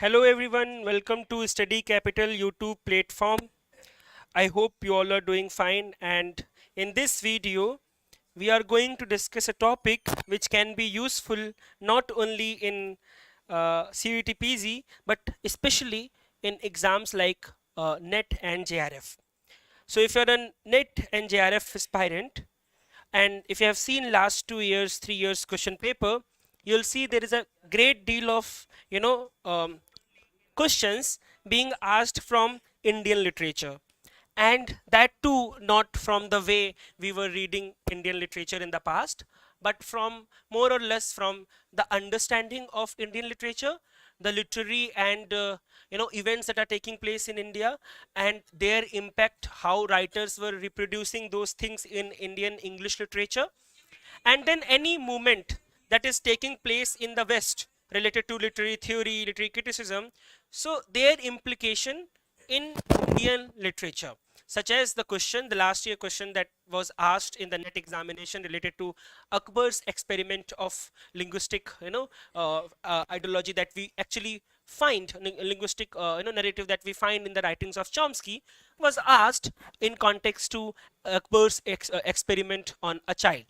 Hello everyone, welcome to Study Capital YouTube platform. I hope you all are doing fine, and in this video we are going to discuss a topic which can be useful not only in CET but especially in exams like NET and JRF. So if you're a NET and JRF aspirant, and if you have seen last 2 years, 3 years question paper, you'll see there is a great deal of questions being asked from Indian literature, and that too not from the way we were reading Indian literature in the past, but from more or less from the understanding of Indian literature, the literary and events that are taking place in India and their impact, how writers were reproducing those things in Indian English literature, and then any movement that is taking place in the West related to literary theory, literary criticism, so their implication in Indian literature, such as the question, the last year question that was asked in the NET examination related to Akbar's experiment of linguistic, ideology that we actually find, linguistic, narrative that we find in the writings of Chomsky, was asked in context to Akbar's experiment on a child.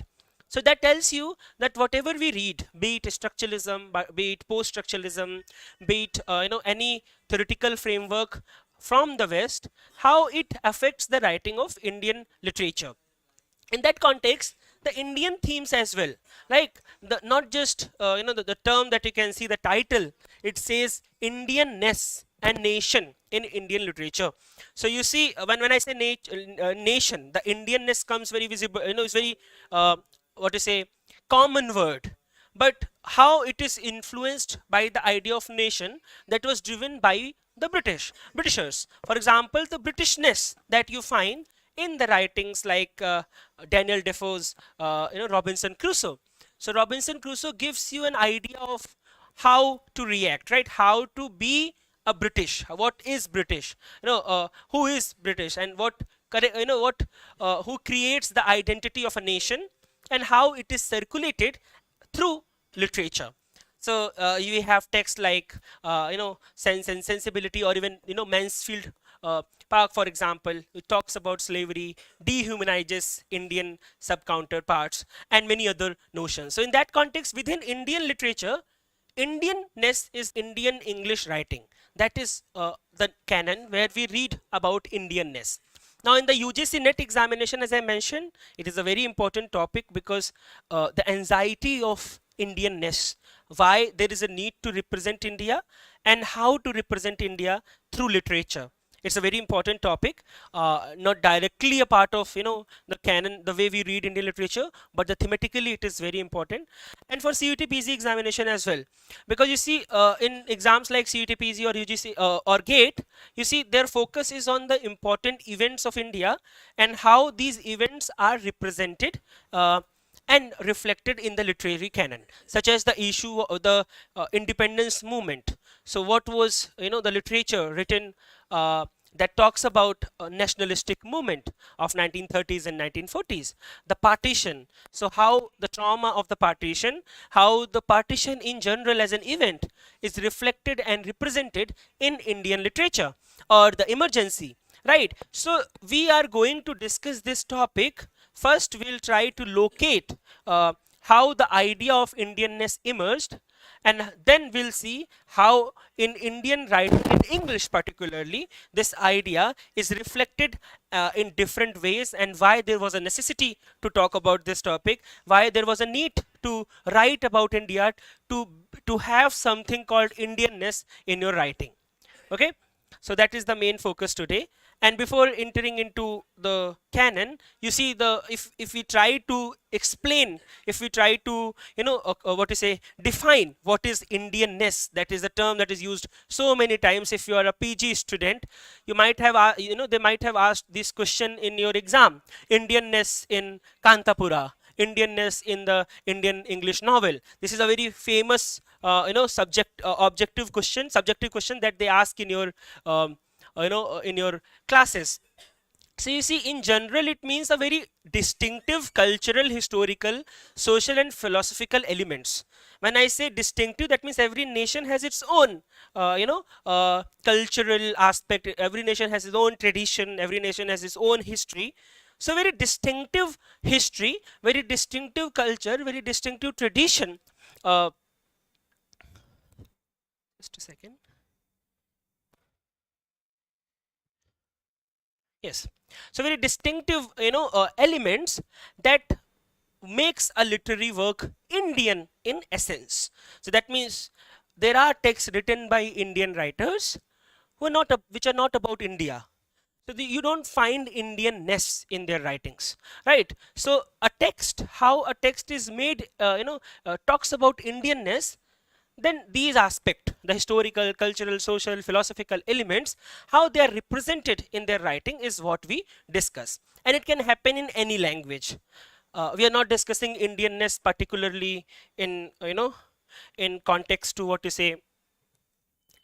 So that tells you that whatever we read, be it structuralism, be it post-structuralism, be it any theoretical framework from the West, how it affects the writing of Indian literature. In that context, the Indian themes as well, like the not just the term that you can see, the title, it says Indianness and nation in Indian literature. So you see, when I say nation, the Indianness comes very visible, it's very what to say, common word, but how it is influenced by the idea of nation that was driven by the Britishers. For example, the Britishness that you find in the writings like Daniel Defoe's Robinson Crusoe. So Robinson Crusoe gives you an idea of how to react, right? How to be a British. What is British? Who is British, and what who creates the identity of a nation, and how it is circulated through literature. So you have text like Sense and Sensibility, or even Mansfield Park, for example, it talks about slavery, dehumanizes Indian sub counterparts, and many other notions. So in that context, within Indian literature, Indianness is Indian English writing. That is the canon where we read about Indianness. Now, in the UGC NET examination, as I mentioned, it is a very important topic because the anxiety of Indianness, why there is a need to represent India and how to represent India through literature. It's a very important topic, not directly a part of the canon, the way we read Indian literature, but the thematically it is very important, and for CUT-PG examination as well, because you see in exams like CUT-PG or UGC or GATE, you see their focus is on the important events of India and how these events are represented. And reflected in the literary canon, such as the issue of the independence movement. So what was the literature written that talks about a nationalistic movement of 1930s and 1940s, the partition, so how the trauma of the partition, how the partition in general as an event is reflected and represented in Indian literature, or the emergency, right? So we are going to discuss this topic. First, we'll try to locate how the idea of Indianness emerged, and then we'll see how in Indian writing, in English particularly, this idea is reflected in different ways, and why there was a necessity to talk about this topic, why there was a need to write about India, to have something called Indianness in your writing. Okay, so that is the main focus today. And before entering into the canon, you see, the if we try to explain, if we try to what to say, define what is Indianness, that is the term that is used so many times. If you are a PG student, you might have they might have asked this question in your exam: Indianness in Kantapura, Indianness in the Indian English novel. This is a very famous subjective question that they ask in your in your classes. So you see, in general, it means a very distinctive cultural, historical, social, and philosophical elements. When I say distinctive, that means every nation has its own, cultural aspect. Every nation has its own tradition. Every nation has its own history. So very distinctive history, very distinctive culture, very distinctive tradition. Uh, just a second. Yes. So very distinctive, elements that makes a literary work Indian in essence. So that means there are texts written by Indian writers who are not which are not about India. So you don't find Indianness in their writings, right? So a text, how a text is made, talks about Indianness, then these aspects, the historical, cultural, social, philosophical elements, how they are represented in their writing is what we discuss. And it can happen in any language. We are not discussing Indianness particularly in, in context to what you say,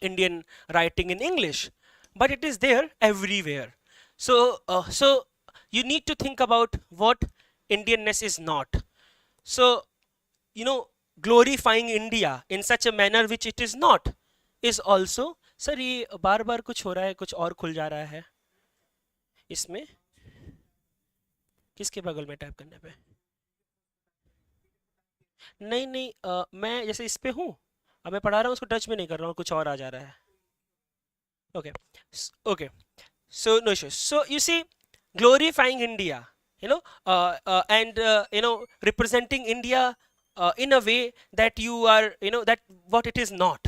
Indian writing in English, but it is there everywhere. So you need to think about what Indianness is not. So, you know, glorifying India in such a manner which it is not is also. Sir ये बार बार कुछ हो रहा है, कुछ और खुल जा रहा है इसमें, किसके बगल में टैप करने पे? नहीं नहीं, मैं जैसे इस पे हूँ, अब मैं पढ़ा रहा हूँ, उसको टच में नहीं कर रहा हूँ, कुछ और आ जा रहा है. Okay. Okay. So no issues. So you see, glorifying India, and representing India in a way that you are, that what it is not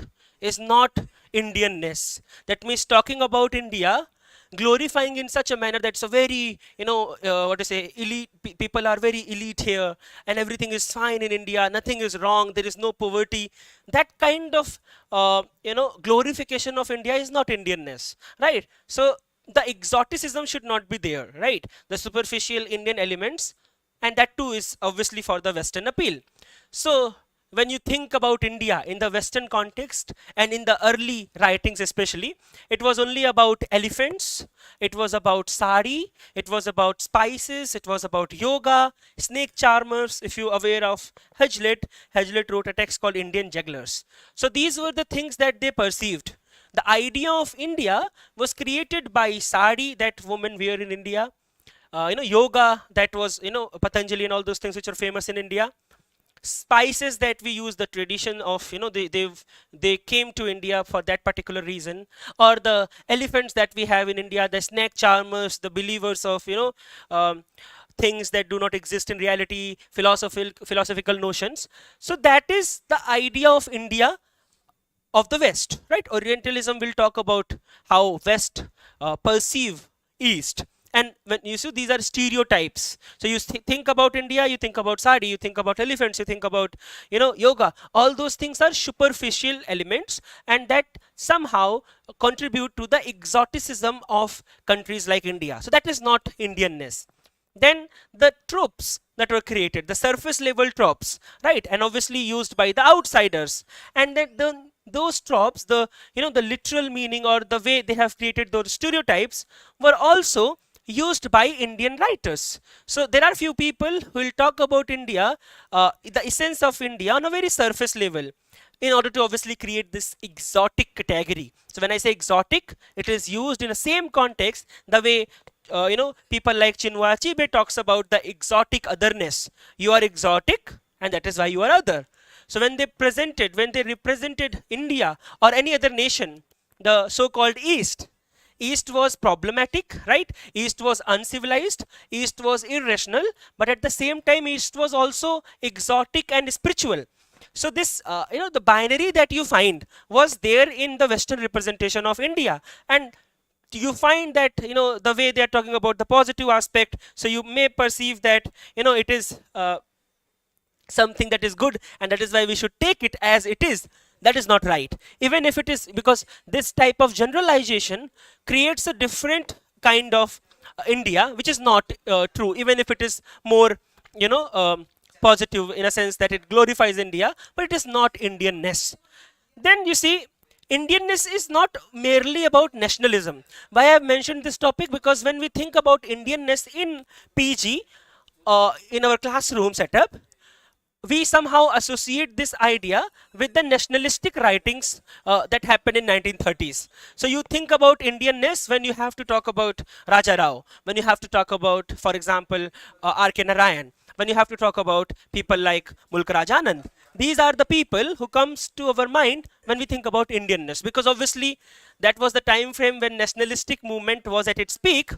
Indianness. That means talking about India, glorifying in such a manner that's a very, what to say, elite. People are very elite here, and everything is fine in India. Nothing is wrong. There is no poverty. That kind of, glorification of India is not Indianness, right? So the exoticism should not be there, right? The superficial Indian elements, and that too is obviously for the Western appeal. So when you think about India in the Western context and in the early writings especially, it was only about elephants, it was about sari, it was about spices, it was about yoga, snake charmers. If you're aware of Hedgelet wrote a text called Indian Jugglers. So these were the things that they perceived. The idea of India was created by sari that women wear in India, yoga that was, Patanjali and all those things which are famous in India, spices that we use, the tradition of, they came to India for that particular reason, or the elephants that we have in India, the snake charmers, the believers of, things that do not exist in reality, philosophical notions. So that is the idea of India of the West, right? Orientalism will talk about how West perceive East. And when you see, these are stereotypes. So you think about India, you think about sari, you think about elephants, you think about, yoga. All those things are superficial elements, and that somehow contribute to the exoticism of countries like India. So that is not Indianness. Then the tropes that were created, the surface level tropes, right, and obviously used by the outsiders, and then those tropes, the literal meaning or the way they have created those stereotypes, were also used by Indian writers. So there are few people who will talk about India, the essence of India on a very surface level, in order to obviously create this exotic category. So when I say exotic, it is used in the same context the way, people like Chinua Achebe talks about the exotic otherness. You are exotic, and that is why you are other. So when they represented India or any other nation, the so-called East was problematic, right? East was uncivilized, East was irrational, but at the same time, East was also exotic and spiritual. So this, the binary that you find was there in the Western representation of India, and you find that, the way they are talking about the positive aspect, so you may perceive that, it is something that is good, and that is why we should take it as it is. That is not right, even if it is, because this type of generalization creates a different kind of India, which is not true, even if it is more, positive in a sense that it glorifies India, but it is not Indianness. Then you see, Indianness is not merely about nationalism. Why I have mentioned this topic? Because when we think about Indianness in PG, in our classroom setup, we somehow associate this idea with the nationalistic writings that happened in 1930s. So you think about Indianness when you have to talk about Raja Rao, when you have to talk about, for example, R.K. Narayan, when you have to talk about people like Mulk Raj Anand. These are the people who comes to our mind when we think about Indianness, because obviously that was the time frame when nationalistic movement was at its peak,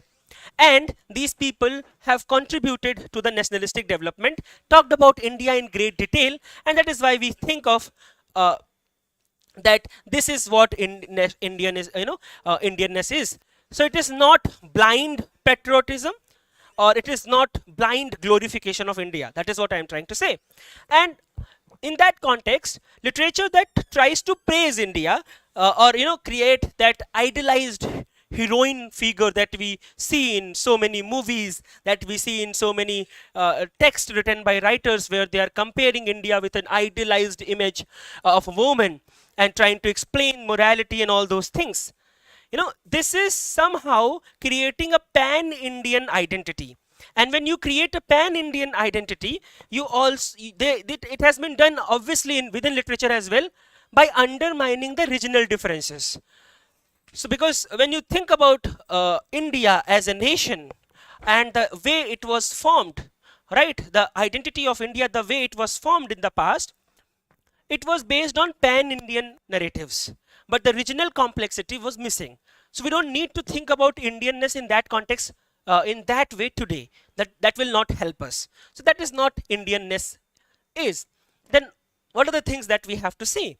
and these people have contributed to the nationalistic development, talked about India in great detail, and that is why we think of uh, that this is what Indian is, Indianness is. So it is not blind patriotism, or it is not blind glorification of India. That is what I am trying to say. And in that context, literature that tries to praise India, or create that idealized heroine figure that we see in so many movies, that we see in so many texts written by writers, where they are comparing India with an idealized image of a woman and trying to explain morality and all those things. This is somehow creating a pan-Indian identity. And when you create a pan-Indian identity, you also it has been done obviously within literature as well, by undermining the regional differences. So because when you think about India as a nation and the way it was formed, right, the identity of India, the way it was formed in the past, it was based on pan-Indian narratives, but the regional complexity was missing. So we don't need to think about Indianness in that context, in that way today. That will not help us. So that is not Indianness is. Then what are the things that we have to see?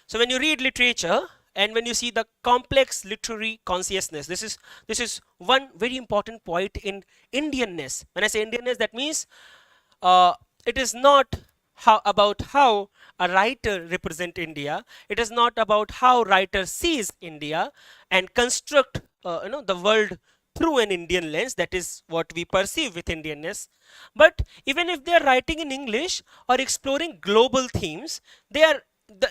So when you read literature and when you see the complex literary consciousness, this is one very important point in Indianness. When I say Indianness, that means it is not about how a writer represent India. It is not about how writer sees India and construct the world through an Indian lens. That is what we perceive with Indianness. But even if they are writing in English or exploring global themes, they are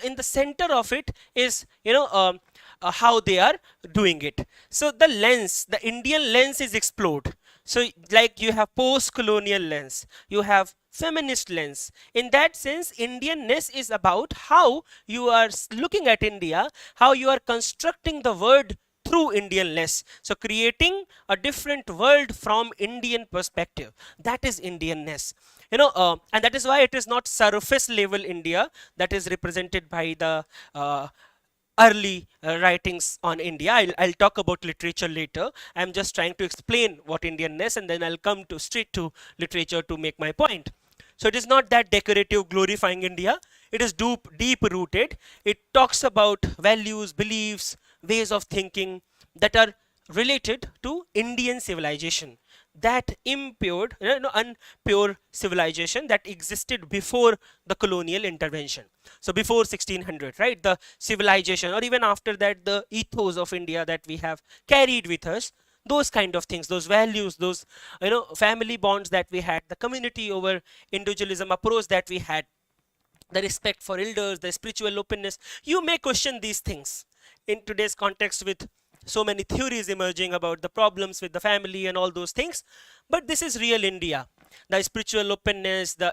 in the center of it is how they are doing it. So the Indian lens is explored. So like you have post-colonial lens, you have feminist lens. In that sense, Indianness is about how you are looking at India, how you are constructing the world through Indian lens. So creating a different world from Indian perspective. That is Indianness. And that is why it is not surface level India that is represented by the early writings on India. I'll talk about literature later. I'm just trying to explain what Indianness, and then I'll come to straight to literature to make my point. So it is not that decorative glorifying India. It is deep rooted. It talks about values, beliefs, ways of thinking that are related to Indian civilization, that impure, unpure civilization that existed before the colonial intervention. So before 1600, right, the civilization, or even after that, the ethos of India that we have carried with us, those kind of things, those values, those family bonds that we had, the community over individualism approach that we had, the respect for elders, the spiritual openness. You may question these things in today's context with so many theories emerging about the problems with the family and all those things, but this is real India. The spiritual openness, the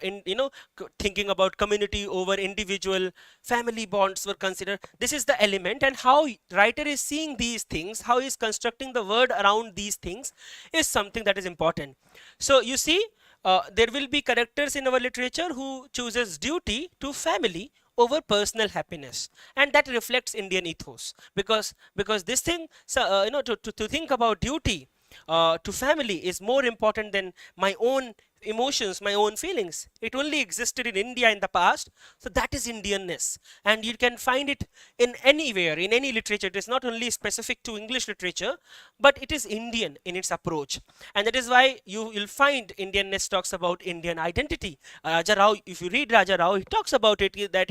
thinking about community over individual, family bonds were considered. This is the element, and how writer is seeing these things, how he is constructing the word around these things, is something that is important. So you see, there will be characters in our literature who chooses duty to family over personal happiness, and that reflects Indian ethos, because this thing, so to think about duty to family is more important than my own emotions, my own feelings. It only existed in India in the past. So that is Indianness, and you can find it in anywhere, in any literature. It is not only specific to English literature, but it is Indian in its approach, and that is why you will find Indianness talks about Indian identity. Raja Rao, if you read Raja Rao, he talks about it, that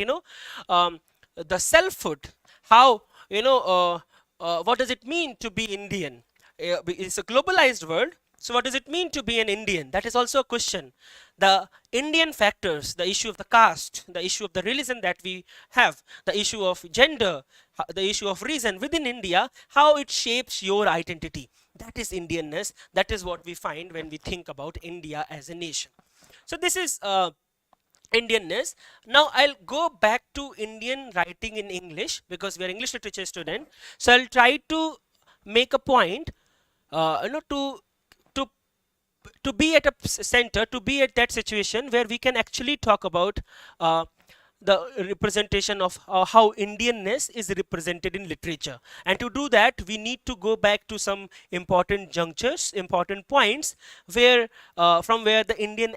the selfhood, how what does it mean to be Indian. It's a globalized world, So what does it mean to be an Indian? That is also a question. The Indian factors, the issue of the caste, the issue of the religion that we have, the issue of gender, the issue of reason within India, how it shapes your identity. That is Indianness. That is what we find when we think about India as a nation. So this is Indianness. Now I'll go back to Indian writing in English because we are English literature student. So I'll try to make a point, to to be at a center, to be at that situation where we can actually talk about uh, the representation of how Indianness is represented in literature. And to do that, we need to go back to some important junctures, important points where from where the Indian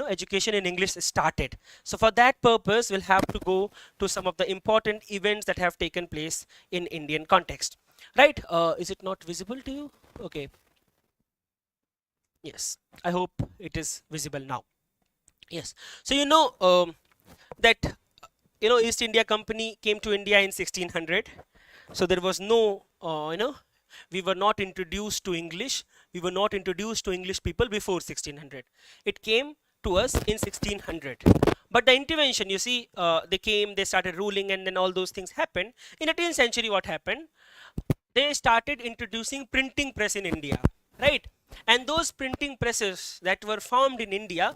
education in English started. So for that purpose, we'll have to go to some of the important events that have taken place in Indian context. Right? Is it not visible to you? Okay. Yes. I hope it is visible now. Yes. So that East India Company came to India in 1600. So there was no we were not introduced to English. We were not introduced to English people before 1600. It came to us in 1600. But the intervention, you see, they came, they started ruling, and then all those things happened. In 18th century, what happened? They started introducing printing press in India, right? And those printing presses that were formed in India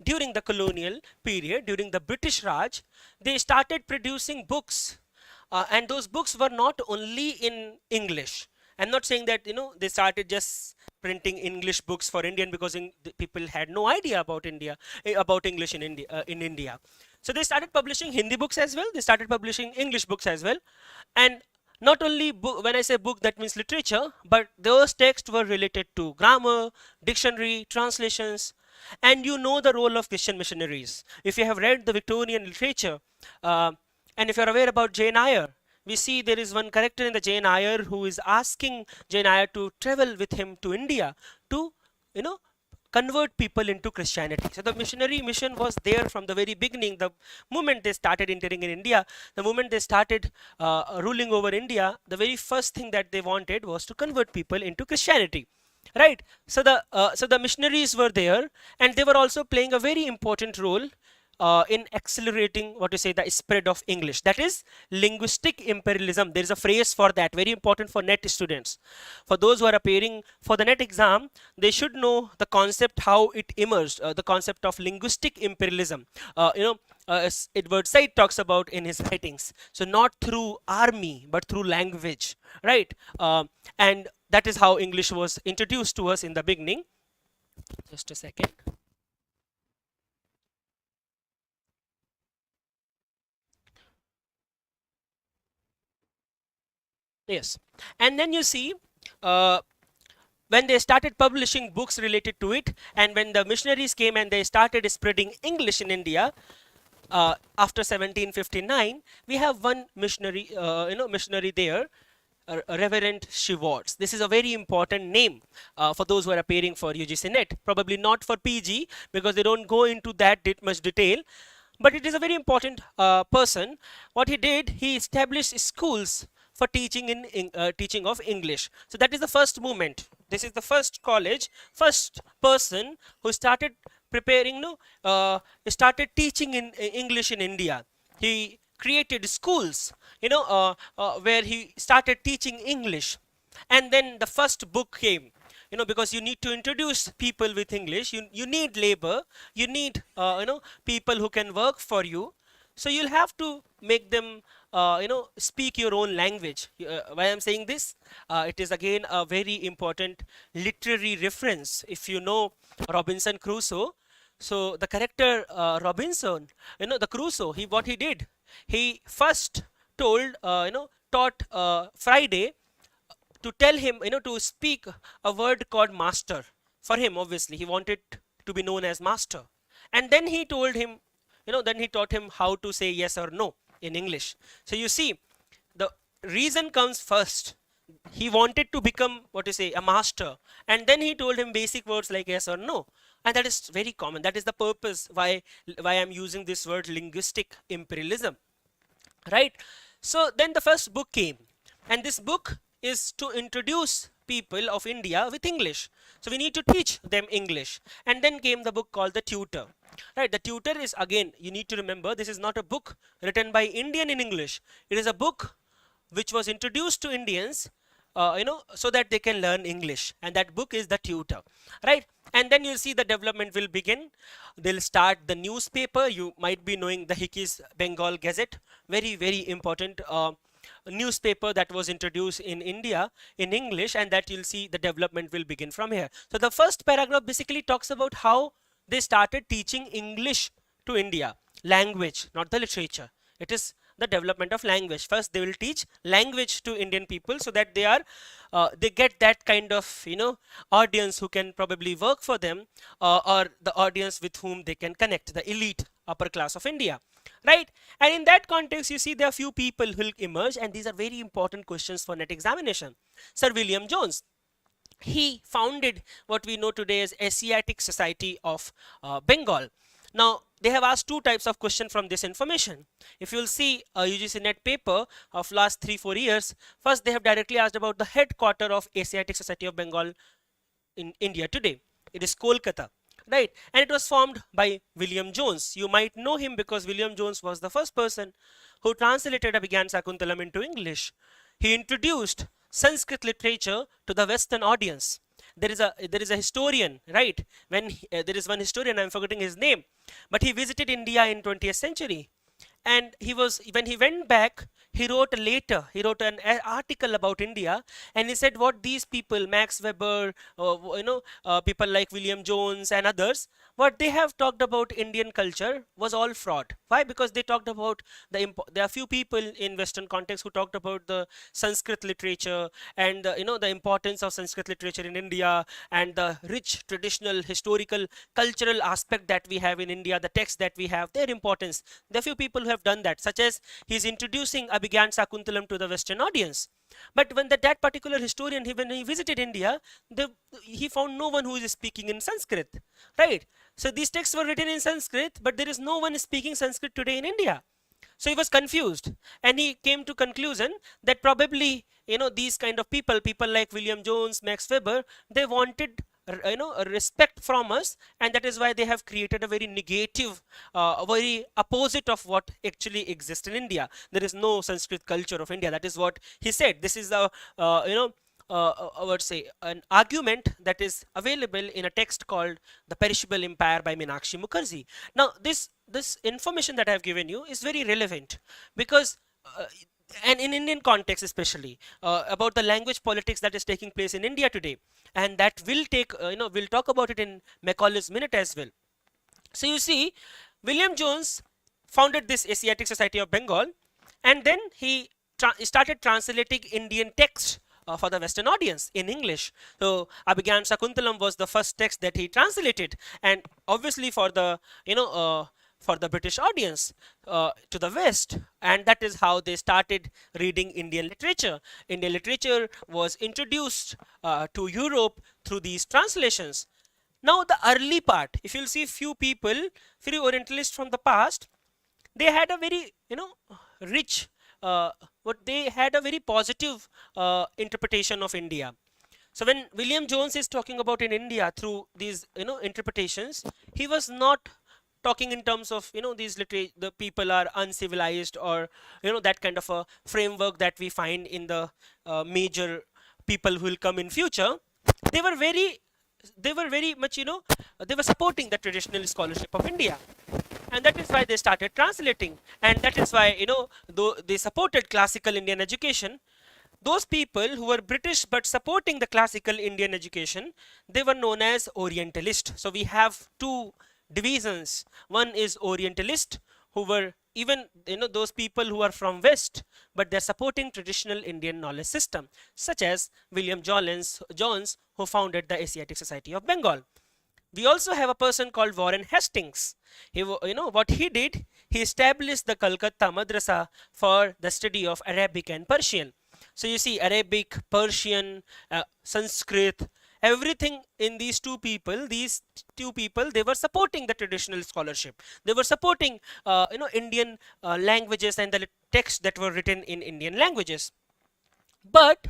during the colonial period, during the British Raj, they started producing books. And those books were not only in English. I'm not saying that, they started just printing English books for Indian because the people had no idea about India, about English in India. So they started publishing Hindi books as well. They started publishing English books as well. And not only book, when I say book, that means literature, but those texts were related to grammar, dictionary, translations, and the role of Christian missionaries. If you have read the Victorian literature, and if you're aware about Jane Eyre, we see there is one character in the Jane Eyre who is asking Jane Eyre to travel with him to India to, convert people into Christianity. So the missionary mission was there from the very beginning. The moment they started entering in India, the moment they started ruling over India, the very first thing that they wanted was to convert people into Christianity. Right. So the missionaries were there, and they were also playing a very important role in accelerating the spread of English. That is linguistic imperialism. There is a phrase for that, very important for NET students. For those who are appearing for the NET exam, they should know the concept, how it emerged, the concept of linguistic imperialism. As Edward Said talks about in his writings. So not through army, but through language, right? And that is how English was introduced to us in the beginning. Just a second. Yes. And then you see, when they started publishing books related to it, and when the missionaries came and they started spreading English in India, after 1759, we have one missionary, missionary there, Reverend Shiwards. This is a very important name for those who are appearing for UGC NET. Probably not for PG because they don't go into that much detail. But it is a very important person. What he did, he established schools for teaching teaching of English. So that is the first movement. This is the first college, first person who started preparing, started teaching in English in India. He created schools, where he started teaching English. And then the first book came, because you need to introduce people with English. You need labor, you need, people who can work for you. So you'll have to make them, speak your own language. Why I'm saying this? It is again a very important literary reference. If you know Robinson Crusoe, so the character Robinson, the Crusoe, what he did, he first told, taught Friday to tell him, to speak a word called master. For him, obviously, he wanted to be known as master. And then he told him, then he taught him how to say yes or no in English. So you see, the reason comes first. He wanted to become, a master. And then he told him basic words like yes or no. And that is very common. That is the purpose why I'm using this word linguistic imperialism. Right? So then the first book came. And this book is to introduce people of India with English. So we need to teach them English. And then came the book called The Tutor. Right, the tutor is, again, you need to remember, this is not a book written by Indian in English. It is a book which was introduced to Indians, so that they can learn English. And that book is The Tutor, right? And then you'll see the development will begin. They'll start the newspaper. You might be knowing the Hickey's Bengal Gazette, very, very important newspaper that was introduced in India in English, and that you'll see the development will begin from here. So the first paragraph basically talks about how they started teaching English to India, language, not the literature. It is the development of language. First, they will teach language to Indian people so that they get that kind of audience who can probably work for them, or the audience with whom they can connect, the elite upper class of India, right? And in that context, you see there are few people who will emerge, and these are very important questions for net examination. Sir William Jones, he founded what we know today as Asiatic Society of Bengal. Now, they have asked two types of question from this information. If you'll see a UGC net paper of last 3-4 years, first they have directly asked about the headquarter of Asiatic Society of Bengal in India today. It is Kolkata, right? And it was formed by William Jones. You might know him because William Jones was the first person who translated Abhigyan Shakuntalam into English. He introduced Sanskrit literature to the Western audience. There is a historian, right? There is one historian, I'm forgetting his name, but he visited India in 20th century, and when he went back, he wrote an article about India, and he said what these people, Max Weber, people like William Jones and others, what they have talked about Indian culture was all fraud. Why? Because they talked about there are few people in Western context who talked about the Sanskrit literature and the importance of Sanskrit literature in India, and the rich traditional historical cultural aspect that we have in India, the texts that we have, their importance. There are few people who have done that, such as he's introducing Abhigyan Shakuntalam to the Western audience. But when that particular historian, when he visited India, he found no one who is speaking in Sanskrit, right? So these texts were written in Sanskrit, but there is no one speaking Sanskrit today in India. So he was confused, and he came to conclusion that probably these kind of people like William Jones, Max Weber, they wanted a respect from us, and that is why they have created a very negative, a very opposite of what actually exists in India. There is no Sanskrit culture of India. That is what he said. This is I would say an argument that is available in a text called The Perishable Empire by Meenakshi Mukherjee. Now this information that I have given you is very relevant because and in Indian context especially, about the language politics that is taking place in India today, and that will take we'll talk about it in Macaulay's Minute as well. So you see, William Jones founded this Asiatic Society of Bengal, and then he started translating Indian texts for the Western audience in English. So Abhigyan Shakuntalam was the first text that he translated, and obviously for the for the British audience to the West, and that is how they started reading Indian literature. Indian literature was introduced to Europe through these translations. Now the early part, if you'll see few Orientalists from the past, they had a very rich, they had a very positive interpretation of India. So when William Jones is talking about in India through these interpretations, he was not talking in terms of the people are uncivilized, or that kind of a framework that we find in the major people who will come in future. They were very much they were supporting the traditional scholarship of India, and that is why they started translating, and that is why though they supported classical Indian education, those people who were British but supporting the classical Indian education, they were known as Orientalist. So we have two divisions. One is Orientalist, who were even those people who are from West, but they're supporting traditional Indian knowledge system, such as William Jones, who founded the Asiatic Society of Bengal. We also have a person called Warren Hastings. What he did, he established the Calcutta Madrasa for the study of Arabic and Persian. So you see, Arabic, Persian, Sanskrit, everything in these two people, they were supporting the traditional scholarship. They were supporting Indian languages and the texts that were written in Indian languages. But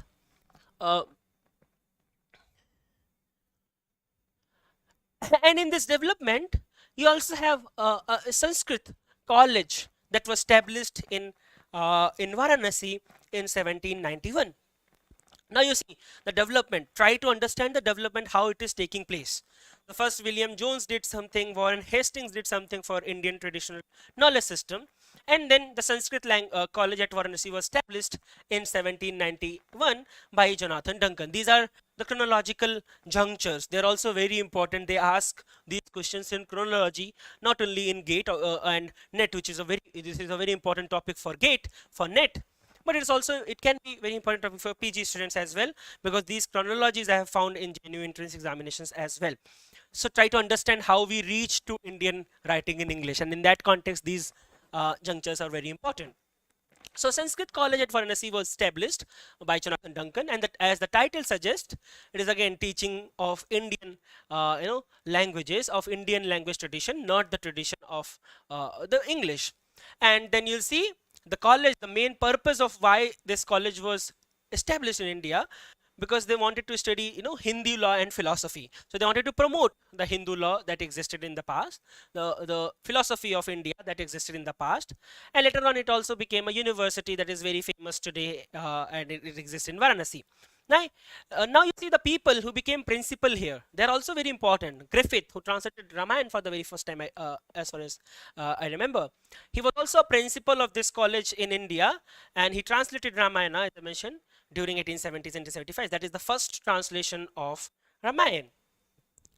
And in this development, you also have a Sanskrit college that was established in Varanasi in 1791. Now you see the development. Try to understand the development, how it is taking place. The first William Jones did something, Warren Hastings did something for Indian traditional knowledge system, and then the Sanskrit college at Varanasi was established in 1791 by Jonathan Duncan. These are the chronological junctures. They are also very important. They ask these questions in chronology, not only in GATE and NET, which is a very important topic for GATE, for NET, but it's also, it can be very important topic for PG students as well, because these chronologies I have found in genuine entrance examinations as well. So try to understand how we reach to Indian writing in English, and in that context these junctures are very important. So Sanskrit College at Varanasi was established by Jonathan Duncan, and that, as the title suggests, it is again teaching of Indian, languages, of Indian language tradition, not the tradition of the English. And then you'll see the college, the main purpose of why this college was established in India, because they wanted to study, Hindu law and philosophy. So they wanted to promote the Hindu law that existed in the past, the philosophy of India that existed in the past, and later on it also became a university that is very famous today, and it exists in Varanasi. Now you see the people who became principal here. They are also very important. Griffith, who translated Ramayana for the very first time, as far as I remember, he was also a principal of this college in India, and he translated Ramayana, as I mentioned, during 1870s and 1875. That is the first translation of Ramayana,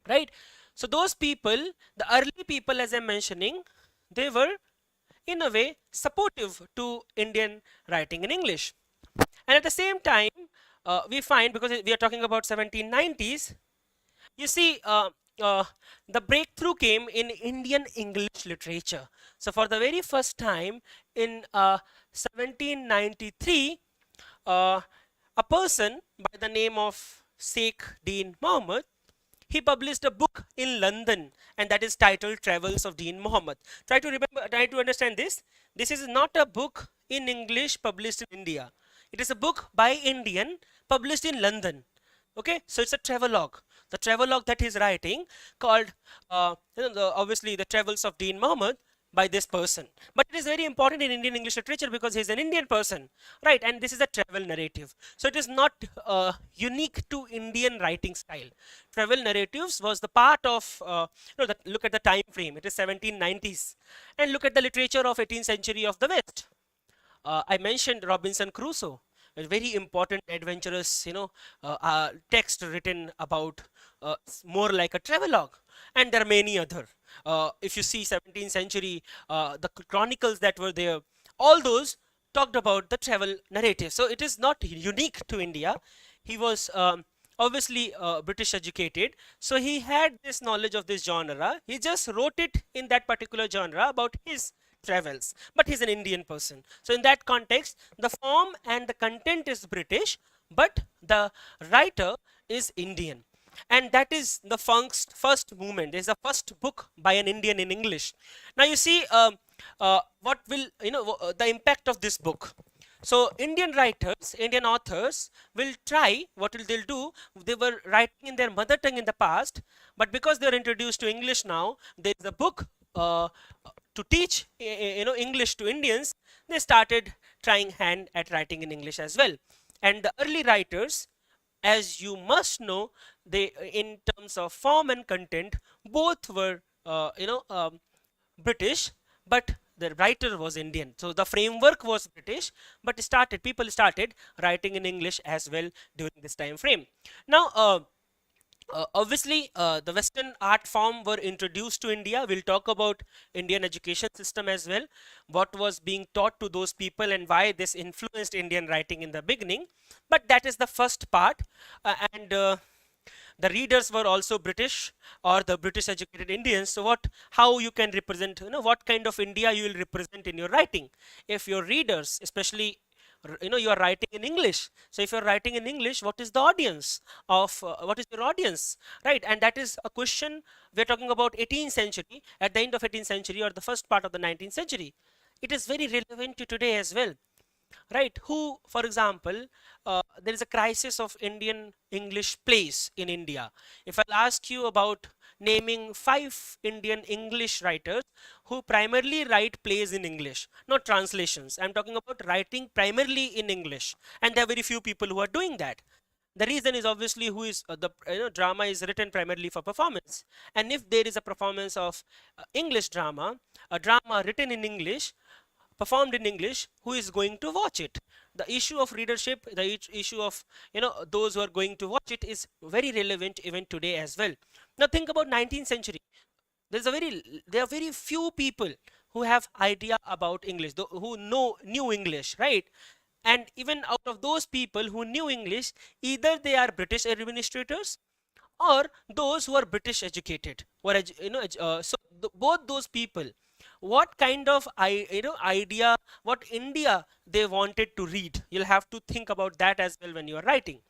right? So those people, the early people, as I'm mentioning, they were in a way supportive to Indian writing in English. And at the same time, we find, because we are talking about 1790s, you see, the breakthrough came in Indian English literature. So for the very first time in 1793, a person by the name of Sheikh Dean Mohammed, he published a book in London, and that is titled Travels of Dean Mohammed. Try to remember, try to understand this. This is not a book in English published in India. It is a book by Indian published in London. Okay, so it's a travelogue. The travelogue that he's writing, called obviously the Travels of Dean Mohammed, by this person. But it is very important in Indian English literature because he's an Indian person, right? And this is a travel narrative. So it is not unique to Indian writing style. Travel narratives was the part of, look at the time frame. It is 1790s. And look at the literature of 18th century of the West. I mentioned Robinson Crusoe, a very important adventurous, text written about, more like a travelogue, and there are many other. If you see 17th century, the chronicles that were there, all those talked about the travel narrative. So it is not unique to India. He was obviously British educated, so he had this knowledge of this genre. He just wrote it in that particular genre about his travels, but he's an Indian person. So in that context, the form and the content is British, but the writer is Indian. And that is the first movement. There's the first book by an Indian in English. Now you see, what will, the impact of this book. So Indian writers, Indian authors will try, what will they'll do, they were writing in their mother tongue in the past, but because they're introduced to English now, there's a book to teach English to Indians. They started trying hand at writing in English as well. And the early writers, as you must know, they, in terms of form and content, both were British, but the writer was Indian. So the framework was British, but people started writing in English as well during this time frame. Now, obviously, the Western art form were introduced to India. We'll talk about Indian education system as well, what was being taught to those people and why this influenced Indian writing in the beginning. But that is the first part, and the readers were also British, or the British educated Indians. So how you can represent, what kind of India you will represent in your writing. If your readers, especially, you are writing in English. So if you're writing in English, what is the audience of, what is your audience, right? And that is a question. We're talking about 18th century, at the end of 18th century or the first part of the 19th century. It is very relevant to today as well, right? Who, for example, there is a crisis of Indian English plays in India. If I'll ask you about naming 5 Indian English writers who primarily write plays in English, not translations. I'm talking about writing primarily in English, and there are very few people who are doing that. The reason is obviously who is the drama is written primarily for performance, and if there is a performance of English drama, a drama written in English, performed in English, who is going to watch it? The issue of readership, the issue of those who are going to watch it is very relevant even today as well. Now think about 19th century. There are very few people who have idea about English, who knew English, right? And even out of those people who knew English, either they are British administrators or those who are British educated, who are so both those people, what kind of idea, what India they wanted to read, you'll have to think about that as well when you are writing.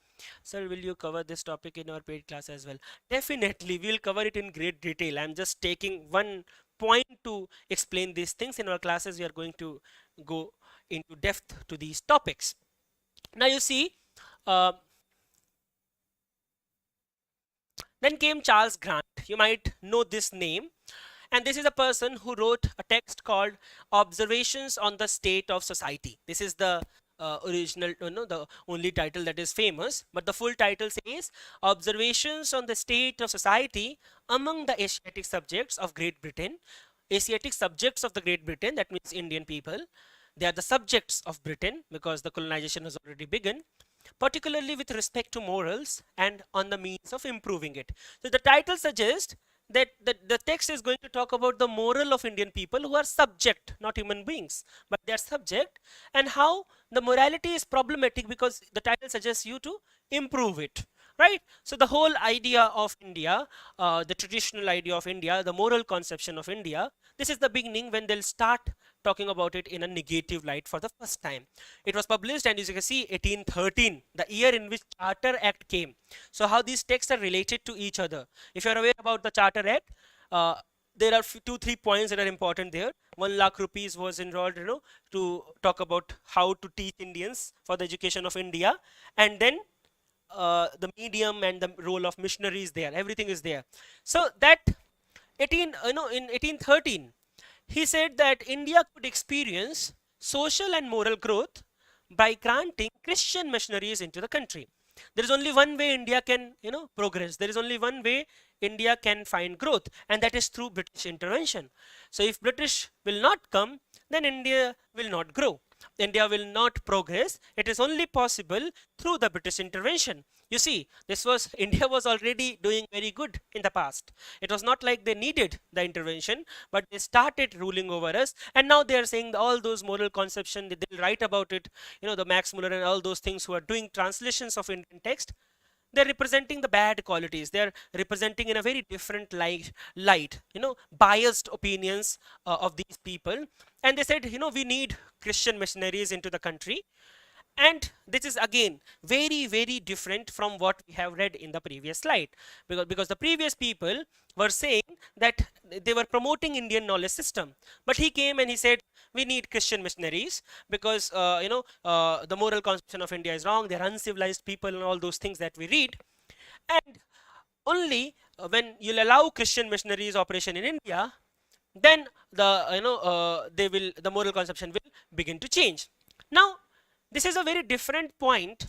Sir, will you cover this topic in our paid class as well? Definitely, we'll cover it in great detail. I'm just taking one point to explain these things. In our classes, we are going to go into depth to these topics. Now you see, uh, then came Charles Grant. You might know this name. And this is a person who wrote a text called Observations on the State of Society. This is the original, the only title that is famous. But the full title says Observations on the State of Society among the Asiatic subjects of Great Britain. Asiatic subjects of the Great Britain, that means Indian people. They are the subjects of Britain because the colonization has already begun, particularly with respect to morals and on the means of improving it. So the title suggests that the text is going to talk about the moral of Indian people who are subject, not human beings, but they are subject, and how the morality is problematic because the title suggests you to improve it, right? So the whole idea of India, the traditional idea of India, the moral conception of India, this is the beginning when they'll start talking about it in a negative light for the first time. It was published, and as you can see, 1813, the year in which Charter Act came. So how these texts are related to each other. If you're aware about the Charter Act, there are 2-3 points that are important there. 1 lakh rupees was involved, to talk about how to teach Indians for the education of India, and then the medium and the role of missionaries there. Everything is there. So that in 1813, he said that India could experience social and moral growth by granting Christian missionaries into the country. There is only one way India can, progress. There is only one way India can find growth, and that is through British intervention. So if British will not come, then India will not grow. India will not progress. It is only possible through the British intervention. You see, India was already doing very good in the past. It was not like they needed the intervention, but they started ruling over us, and now they are saying all those moral conception, they'll write about it, the Max Muller and all those things who are doing translations of Indian text, they're representing the bad qualities. They're representing in a very different light, biased opinions of these people. And they said, we need Christian missionaries into the country. And this is again very, very different from what we have read in the previous slide, because the previous people were saying that they were promoting Indian knowledge system, but he came and he said we need Christian missionaries because the moral conception of India is wrong. They're uncivilized people and all those things that we read. And only when you'll allow Christian missionaries operation in India, then the moral conception will begin to change. Now this is a very different point,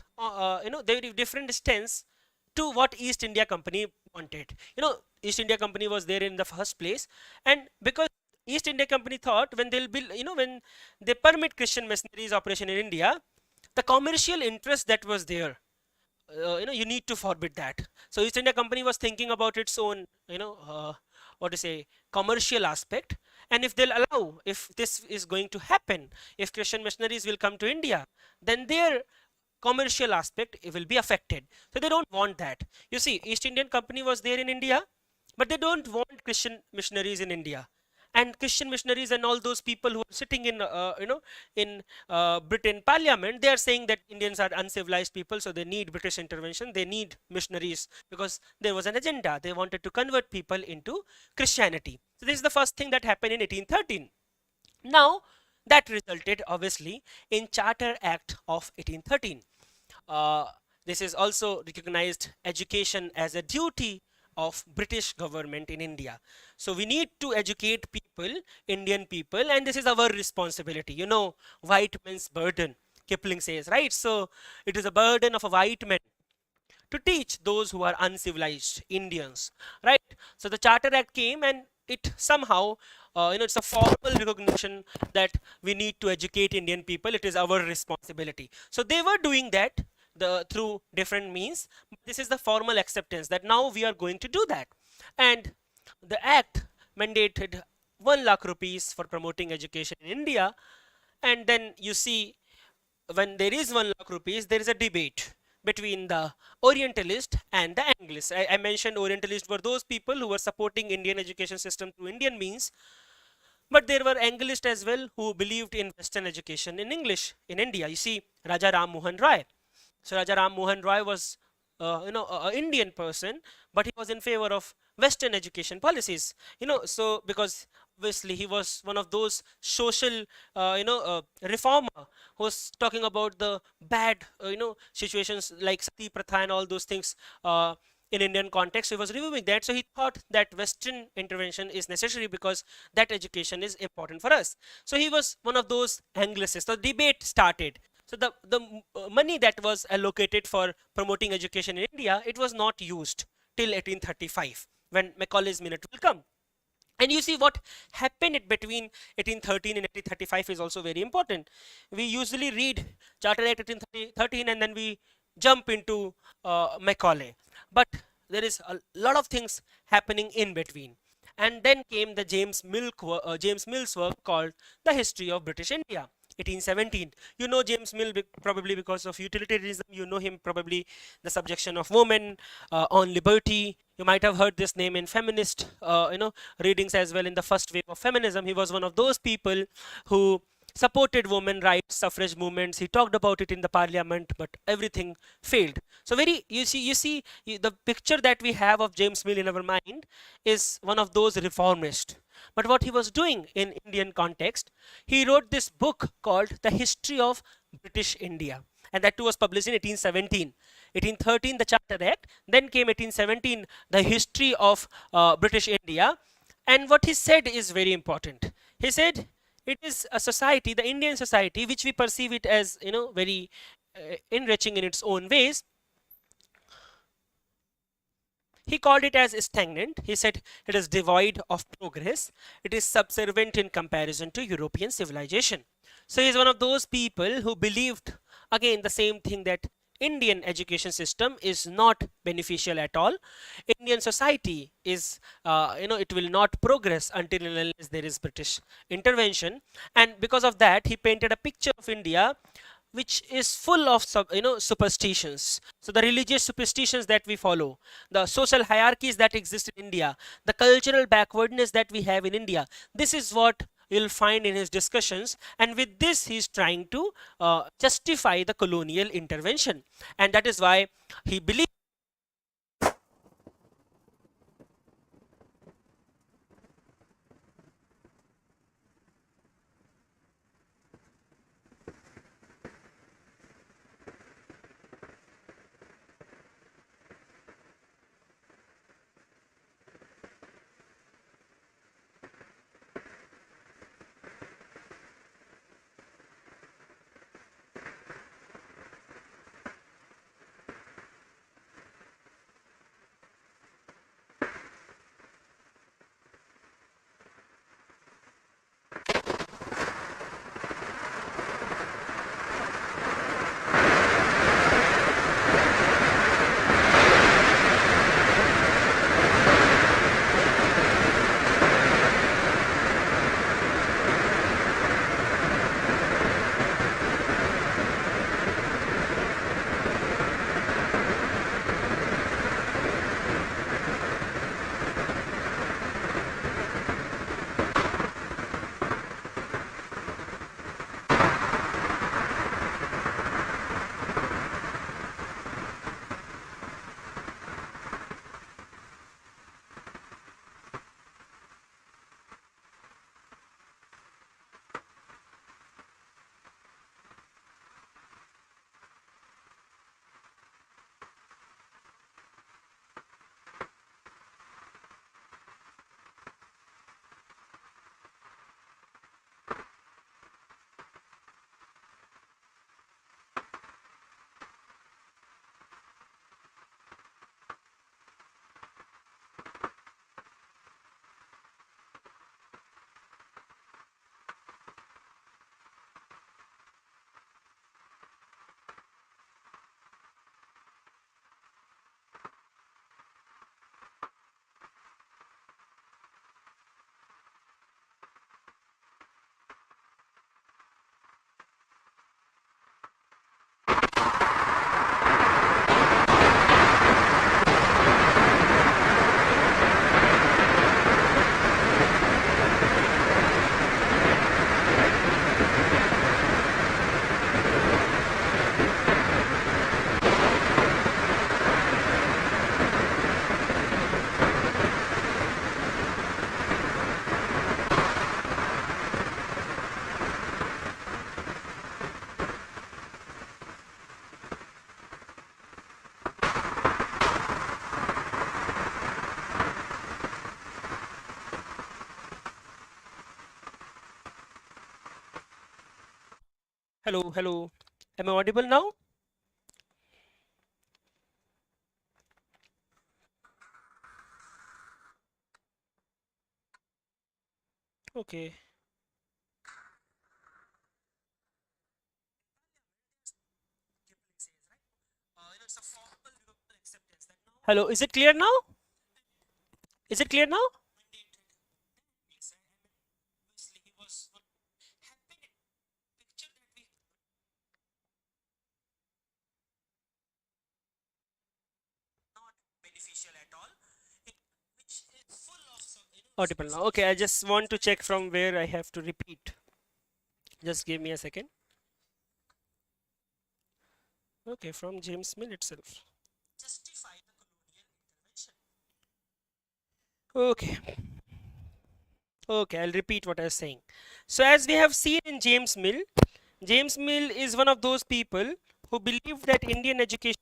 very different stance to what East India Company wanted. East India Company was there in the first place, and because East India Company thought when they'll build, when they permit Christian missionaries operation in India, the commercial interest that was there, you need to forbid that. So East India Company was thinking about its own, what to say, commercial aspect. And if they'll allow, if this is going to happen, if Christian missionaries will come to India, then their commercial aspect will be affected. So they don't want that. You see, East Indian Company was there in India, but they don't want Christian missionaries in India. And Christian missionaries and all those people who are sitting in, in Britain Parliament, they are saying that Indians are uncivilized people, so they need British intervention. They need missionaries because there was an agenda. They wanted to convert people into Christianity. So this is the first thing that happened in 1813. Now that resulted obviously in Charter Act of 1813. This is also recognized education as a duty of British government in India. So we need to educate people, Indian people, and this is our responsibility. You know, white man's burden, Kipling says, right? So it is a burden of a white man to teach those who are uncivilized Indians, right? So the Charter Act came, and it somehow, it's a formal recognition that we need to educate Indian people. It is our responsibility. So they were doing that through different means. This is the formal acceptance that now we are going to do that. And the act mandated 1 lakh rupees for promoting education in India. And then you see, when there is 1 lakh rupees, there is a debate between the Orientalist and the Anglist. I mentioned Orientalist were those people who were supporting Indian education system through Indian means, but there were Anglists as well who believed in Western education in English in India. You see, Raja Ram Mohan Roy. So Raja Ram Mohan Roy was, an Indian person, but he was in favor of Western education policies. So because obviously he was one of those social, reformer who was talking about the bad, situations like Sati Pratha and all those things. In Indian context, so he was reviewing that. So he thought that Western intervention is necessary because that education is important for us. So he was one of those Anglicists. So the debate started. So the money that was allocated for promoting education in India, it was not used till 1835, when Macaulay's Minute will come. And you see what happened between 1813 and 1835 is also very important. We usually read Charter Act 1813 and then we jump into Macaulay. But there is a lot of things happening in between. And then came the James Mill's work called The History of British India, 1817. You know James Mill probably because of utilitarianism. You know him probably the subjection of women, on liberty. You might have heard this name in feminist, readings as well. In the first wave of feminism, he was one of those people who supported women rights, suffrage movements. He talked about it in the parliament, but everything failed. So the picture that we have of James Mill in our mind is one of those reformists. But what he was doing in Indian context, he wrote this book called The History of British India. And that too was published in 1817. 1813, the Charter Act. Then came 1817, the history of British India. And what he said is very important. He said it is a society, the Indian society, which we perceive it as, very enriching in its own ways. He called it as stagnant. He said it is devoid of progress. It is subservient in comparison to European civilization. So he is one of those people who believed, again, the same thing, that Indian education system is not beneficial at all. Indian society is, it will not progress until and unless there is British intervention. And because of that, he painted a picture of India which is full of superstitions. So the religious superstitions that we follow, the social hierarchies that exist in India, the cultural backwardness that we have in India, this is what you'll find in his discussions. And with this, he's trying to justify the colonial intervention. And that is why he believes Hello, hello. Am I audible now? Okay. Hello, is it clear now? Is it clear now? Audible now. Okay, I just want to check from where I have to repeat. Just give me a second. Okay, from James Mill itself. Okay, okay, I'll repeat what I was saying. So, as we have seen in James Mill is one of those people who believe that Indian education.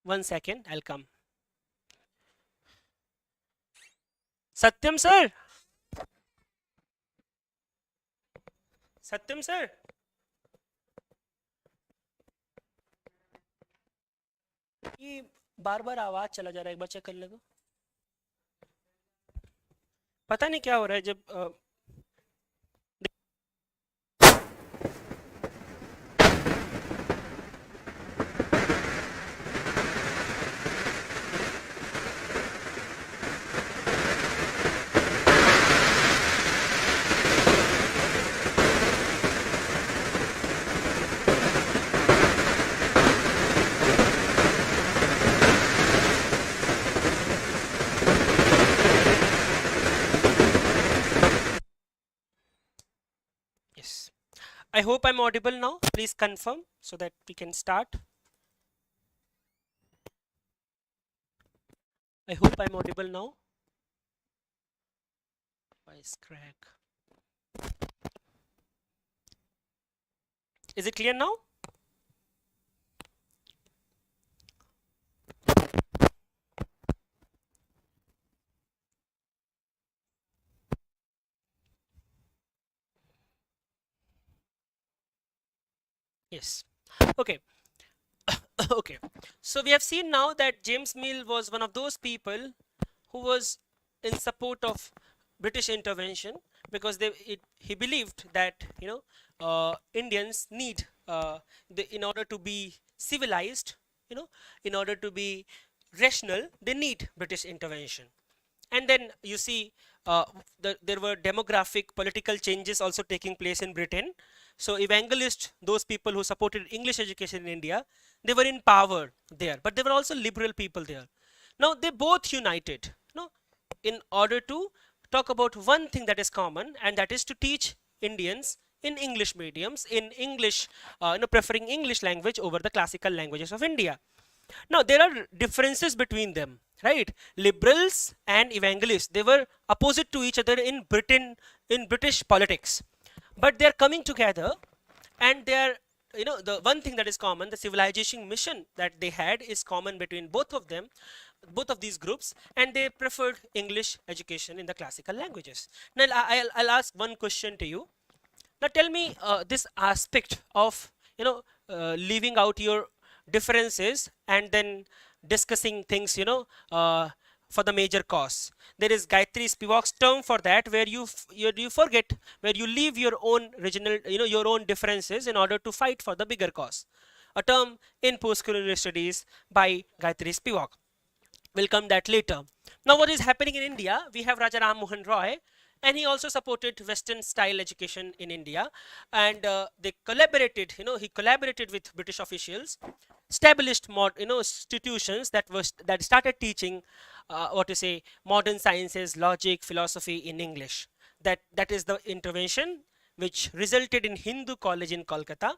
One second, I'll come. Satyam sir, Satyam sir. ये बार बार आवाज चला जा रहा है, एक बार check कर ले तो। पता नहीं क्या हो रहा है जब yes. I hope I'm audible now. Please confirm so that we can start. I hope I'm audible now. Voice crack. Is it clear now? Yes. Okay. Okay. So we have seen now that James Mill was one of those people who was in support of British intervention because he believed that Indians need in order to be civilized, in order to be rational, they need British intervention. And then you see there were demographic political changes also taking place in Britain. So evangelists, those people who supported English education in India, they were in power there, but there were also liberal people there. Now they both united, in order to talk about one thing that is common, and that is to teach Indians in English mediums, in English, preferring English language over the classical languages of India. Now there are differences between them, right? Liberals and evangelists, they were opposite to each other in Britain, in British politics, but they are coming together, and they are, the one thing that is common, the civilization mission that they had is common between both of them, both of these groups, and they preferred English education in the classical languages. Now I'll ask one question to you. Now tell me this aspect of leaving out your differences and then discussing things, for the major cause. There is Gayatri Spivak's term for that, where you forget, where you leave your own regional, your own differences in order to fight for the bigger cause. A term in postcolonial studies by Gayatri Spivak. We'll come that later. Now what is happening in India? We have Raja Ram Mohan Roy, and he also supported Western style education in India. And they collaborated, he collaborated with British officials, established institutions that started teaching what to say modern sciences, logic, philosophy in English. That is the intervention which resulted in Hindu College in Kolkata,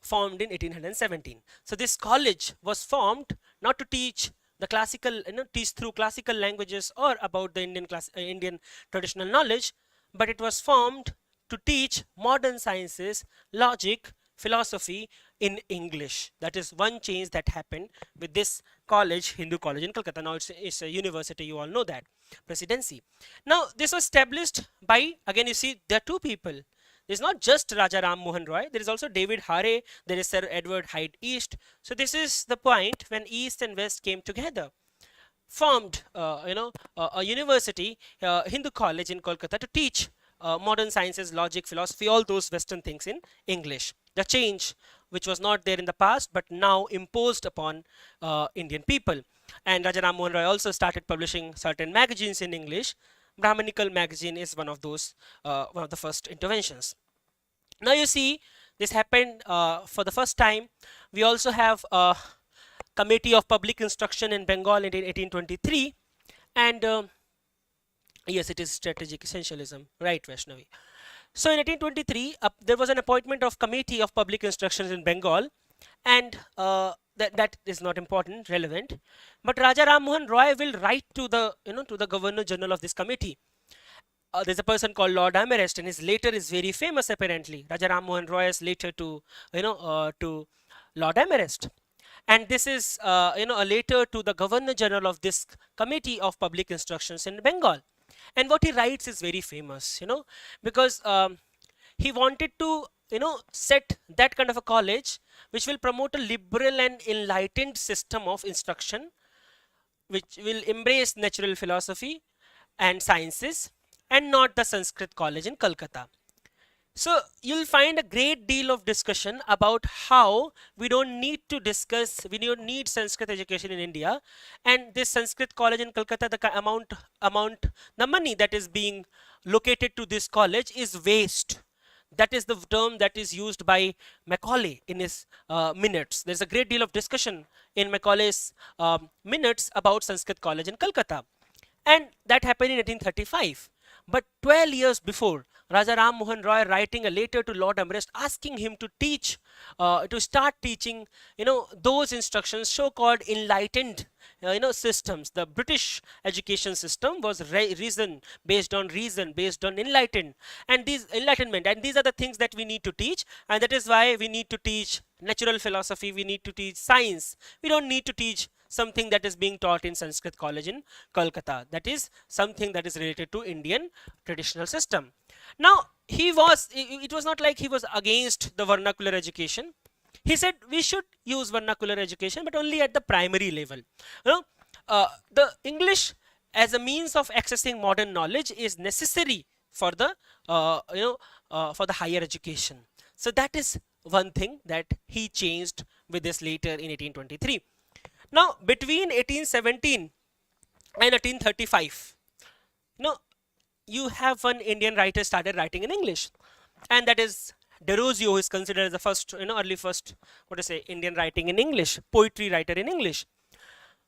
formed in 1817. So this college was formed not to teach the classical, teach through classical languages or about the Indian traditional knowledge, but it was formed to teach modern sciences, logic, philosophy in English. That is one change that happened with this college, Hindu College in Calcutta. Now it's a university, you all know that, presidency. Now this was established by, again you see, there are two people. There's not just Raja Ram Mohan Roy, there is also David Hare, there is Sir Edward Hyde East. So this is the point when East and West came together, formed a university, Hindu College in Kolkata, to teach modern sciences, logic, philosophy, all those Western things in English. The change which was not there in the past but now imposed upon Indian people. And Raja Ram Mohan Roy also started publishing certain magazines in English. Brahmanical magazine is one of those, one of the first interventions. Now you see, this happened for the first time. We also have a Committee of Public Instruction in Bengal in 1823, and yes, it is strategic essentialism, right, Vaishnavi? So in 1823, there was an appointment of Committee of Public Instructions in Bengal, and that is not important, relevant. But Raja Ram Mohan Roy will write to the to the Governor General of this committee. There's a person called Lord Amherst, and his letter is very famous apparently. Raja Ram Mohan Roy's letter to to Lord Amherst. And this is a letter to the Governor General of this Committee of Public Instructions in Bengal. And what he writes is very famous, because he wanted to set that kind of a college which will promote a liberal and enlightened system of instruction, which will embrace natural philosophy and sciences, and not the Sanskrit college in Calcutta. So you'll find a great deal of discussion about how we don't need Sanskrit education in India, and this Sanskrit college in Calcutta, the money that is being located to this college is waste. That is the term that is used by Macaulay in his minutes. There's a great deal of discussion in Macaulay's minutes about Sanskrit college in Calcutta, and that happened in 1835. But 12 years before, Raja Ram Mohan Roy writing a letter to Lord Amherst asking him to teach, to start teaching, those instructions, so-called enlightened, systems. The British education system was based on enlightenment, and these are the things that we need to teach, and that is why we need to teach natural philosophy, we need to teach science. We don't need to teach something that is being taught in Sanskrit college in Kolkata. That is something that is related to Indian traditional system. Now, it was not like he was against the vernacular education. He said we should use vernacular education, but only at the primary level. The English as a means of accessing modern knowledge is necessary for the, for the higher education. So that is one thing that he changed with this later in 1823. Now, between 1817 and 1835, you have one Indian writer started writing in English, and that is Derozio, who is considered as the first, early first, Indian writing in English, poetry writer in English,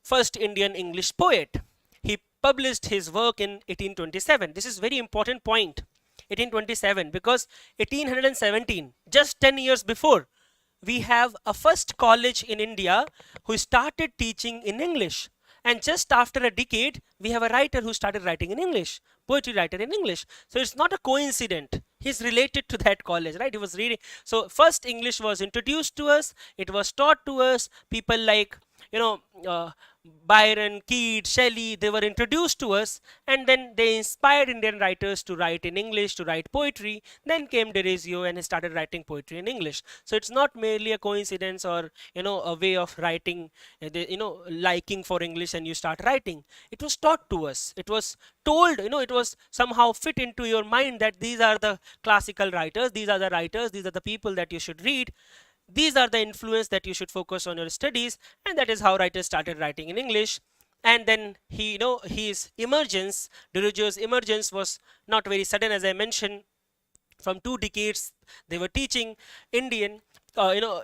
first Indian English poet. He published his work in 1827. This is very important point, 1827, because 1817, just 10 years before, we have a first college in India who started teaching in English. And just after a decade, we have a writer who started writing in English, poetry writer in English. So it's not a coincidence. He's related to that college, right? He was reading. So first English was introduced to us. It was taught to us. People like, Byron, Keats, Shelley, they were introduced to us, and then they inspired Indian writers to write in English, to write poetry. Then came Derozio and he started writing poetry in English. So it's not merely a coincidence or a way of writing, liking for English and you start writing. It was taught to us. It was told, it was somehow fit into your mind that these are the classical writers, these are the writers, these are the people that you should read. These are the influence that you should focus on your studies, and that is how writers started writing in English. and then his emergence, Derrida's emergence was not very sudden, as I mentioned. From 2 decades they were teaching Indian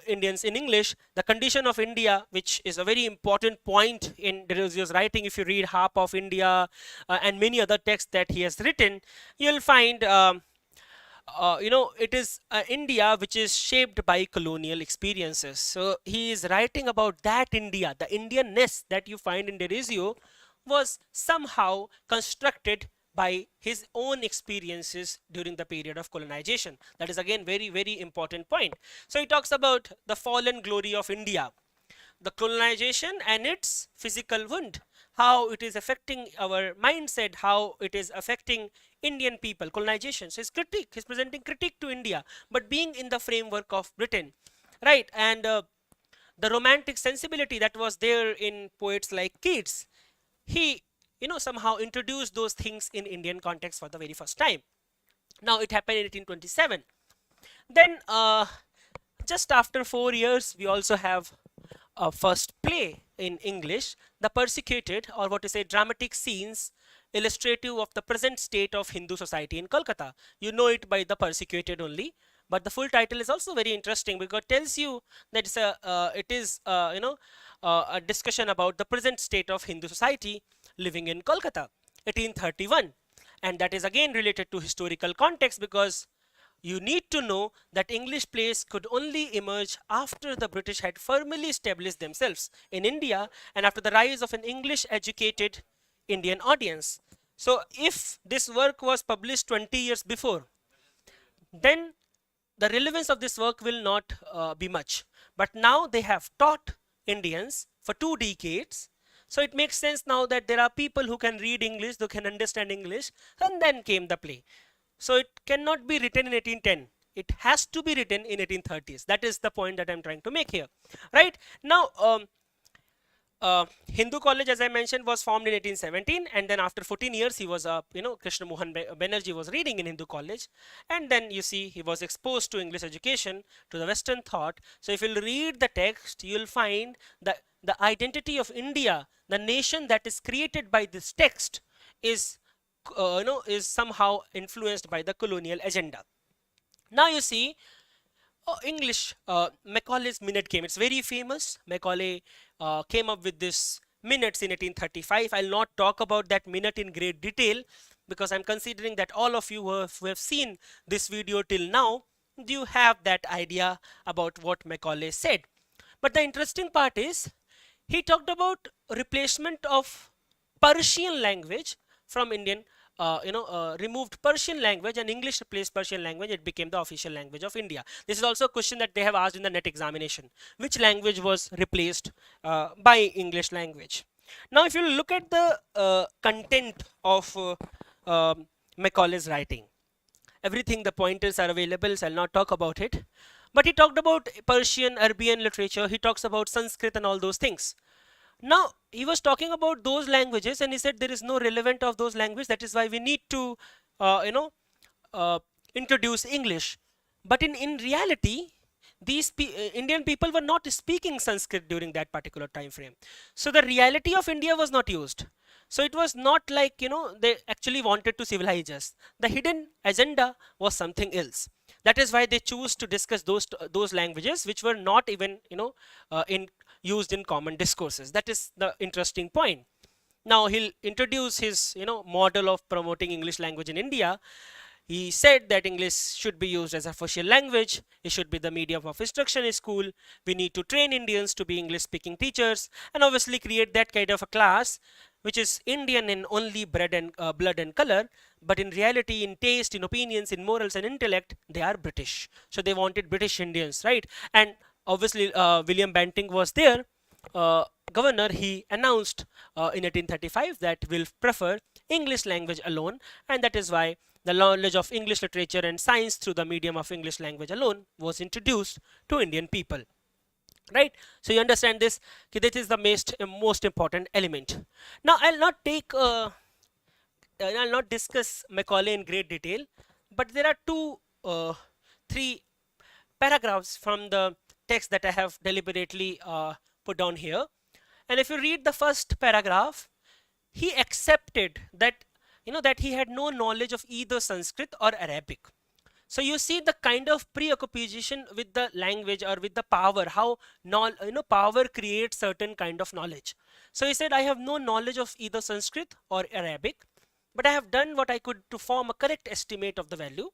Indians in English, the condition of India, which is a very important point in Derrida's writing. If you read Harp of India and many other texts that he has written, you'll find it is India which is shaped by colonial experiences. So he is writing about that India, the Indianness that you find in Derrida was somehow constructed by his own experiences during the period of colonization. That is again very, very important point. So he talks about the fallen glory of India, the colonization and its physical wound, how it is affecting our mindset, how it is affecting Indian people, colonization. So his critique, he's presenting critique to India, but being in the framework of Britain, right? And the romantic sensibility that was there in poets like Keats, he somehow introduced those things in Indian context for the very first time. Now it happened in 1827. Then just after 4 years, we also have a first play in English, The Persecuted, or what to say, dramatic scenes illustrative of the present state of Hindu society in Kolkata. You know it by The Persecuted only, but the full title is also very interesting because it tells you that it is a discussion about the present state of Hindu society living in Kolkata, 1831, and that is again related to historical context, because you need to know that English plays could only emerge after the British had firmly established themselves in India and after the rise of an English educated Indian audience. So if this work was published 20 years before, then the relevance of this work will not be much. But now they have taught Indians for 2 decades. So it makes sense now that there are people who can read English, who can understand English, and then came the play. So it cannot be written in 1810. It has to be written in 1830s. That is the point that I'm trying to make here. Right? Now, Hindu College, as I mentioned, was formed in 1817, and then after 14 years, he was, Krishna Mohan Banerjee was reading in Hindu College, and then you see he was exposed to English education, to the Western thought. So if you'll read the text, you'll find that the identity of India, the nation that is created by this text, is somehow influenced by the colonial agenda. Now you see, English, Macaulay's minute came. It's very famous. Macaulay came up with this minutes in 1835. I'll not talk about that minute in great detail because I'm considering that all of you who have seen this video till now, you have that idea about what Macaulay said. But the interesting part is, he talked about replacement of Persian language from Indian, removed Persian language and English replaced Persian language. It became the official language of India. This is also a question that they have asked in the NET examination. Which language was replaced by English language? Now, if you look at the content of Macaulay's writing, everything, the pointers are available, so I'll not talk about it. But he talked about Persian, Arabian literature. He talks about Sanskrit and all those things. Now, he was talking about those languages and he said there is no relevant of those languages. That is why we need to, introduce English. But in reality, these Indian people were not speaking Sanskrit during that particular time frame. So the reality of India was not used. So it was not like, they actually wanted to civilize us. The hidden agenda was something else. That is why they choose to discuss those languages which were not even, used in common discourses. That is the interesting point. Now he'll introduce his, model of promoting English language in India. He said that English should be used as a official language. It should be the medium of instruction in school. We need to train Indians to be English speaking teachers and obviously create that kind of a class which is Indian in only blood and color, but in reality, in taste, in opinions, in morals and intellect, they are British. So they wanted British Indians, right? And obviously, William Banting was there. Governor, he announced in 1835 that we'll prefer English language alone, and that is why the knowledge of English literature and science through the medium of English language alone was introduced to Indian people. Right? So you understand this, this is the most important element. Now I'll not discuss Macaulay in great detail, but there are three paragraphs from the text that I have deliberately put down here. And if you read the first paragraph, he accepted that, that he had no knowledge of either Sanskrit or Arabic. So you see the kind of preoccupation with the language or with the power, how power creates certain kind of knowledge. So he said, I have no knowledge of either Sanskrit or Arabic, but I have done what I could to form a correct estimate of the value.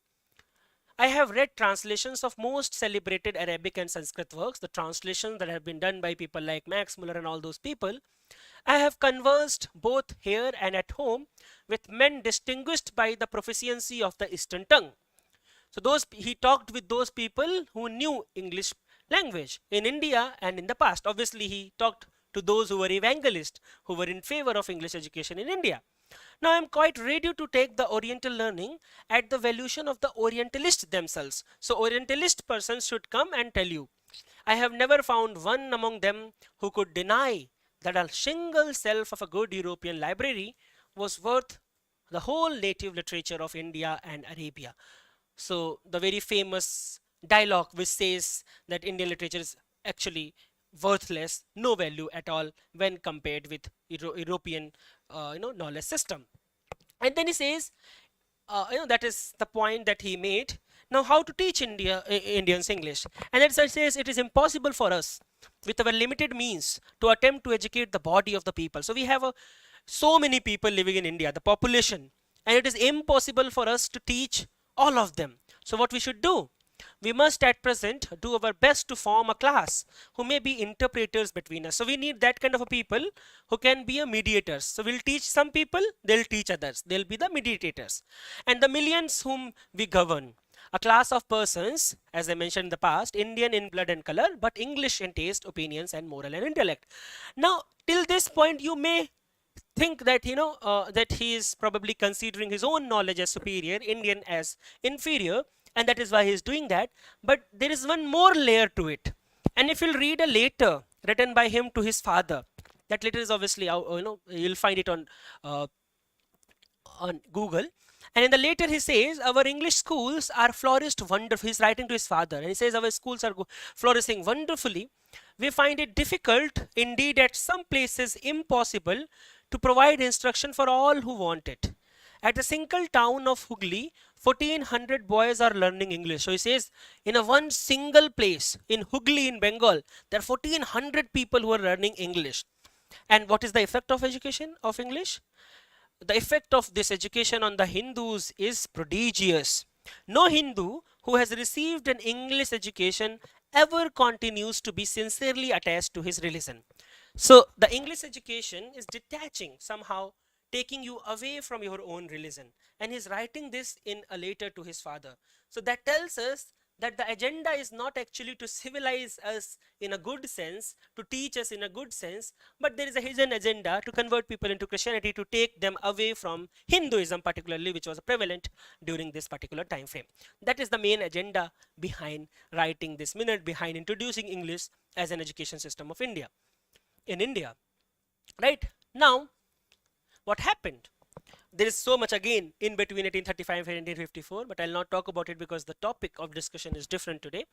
I have read translations of most celebrated Arabic and Sanskrit works, the translations that have been done by people like Max Muller and all those people. I have conversed both here and at home with men distinguished by the proficiency of the Eastern tongue. So he talked with those people who knew English language in India and in the past. Obviously, he talked to those who were evangelists, who were in favor of English education in India. Now I am quite ready to take the Oriental learning at the valuation of the Orientalists themselves. So Orientalist persons should come and tell you, I have never found one among them who could deny that a single shelf of a good European library was worth the whole native literature of India and Arabia. So the very famous dialogue which says that Indian literature is actually worthless, no value at all when compared with European knowledge system. And then he says, that is the point that he made. Now how to teach Indians English? And then he says it is impossible for us with our limited means to attempt to educate the body of the people. So we have so many people living in India, the population, and it is impossible for us to teach all of them. So what we should do? We must at present do our best to form a class who may be interpreters between us. So we need that kind of a people who can be a mediators. So we'll teach some people, they'll teach others. They'll be the mediators. And the millions whom we govern, a class of persons, as I mentioned in the past, Indian in blood and color, but English in taste, opinions, and moral and intellect. Now, till this point, you may think that that he is probably considering his own knowledge as superior, Indian as inferior, and that is why he is doing that. But there is one more layer to it, and if you'll read a letter written by him to his father, that letter is obviously you'll find it on Google. And in the letter he says, our English schools are flourished wonderfully. He's writing to his father and he says, our schools are flourishing wonderfully. We find it difficult, indeed at some places impossible, to provide instruction for all who want it. At the single town of Hooghly, 1400 boys are learning English. So he says, in a one single place in Hooghly in Bengal, there are 1400 people who are learning English. And what is the effect of education of English? The effect of this education on the Hindus is prodigious. No Hindu who has received an English education ever continues to be sincerely attached to his religion. So the English education is detaching, somehow taking you away from your own religion. And he's writing this in a letter to his father. So that tells us that the agenda is not actually to civilize us in a good sense, to teach us in a good sense, but there is a hidden agenda to convert people into Christianity, to take them away from Hinduism particularly, which was prevalent during this particular time frame. That is the main agenda behind writing this minute, behind introducing English as an education system of India, in India. Right? Now, what happened? There is so much again in between 1835 and 1854, but I'll not talk about it because the topic of discussion is different today.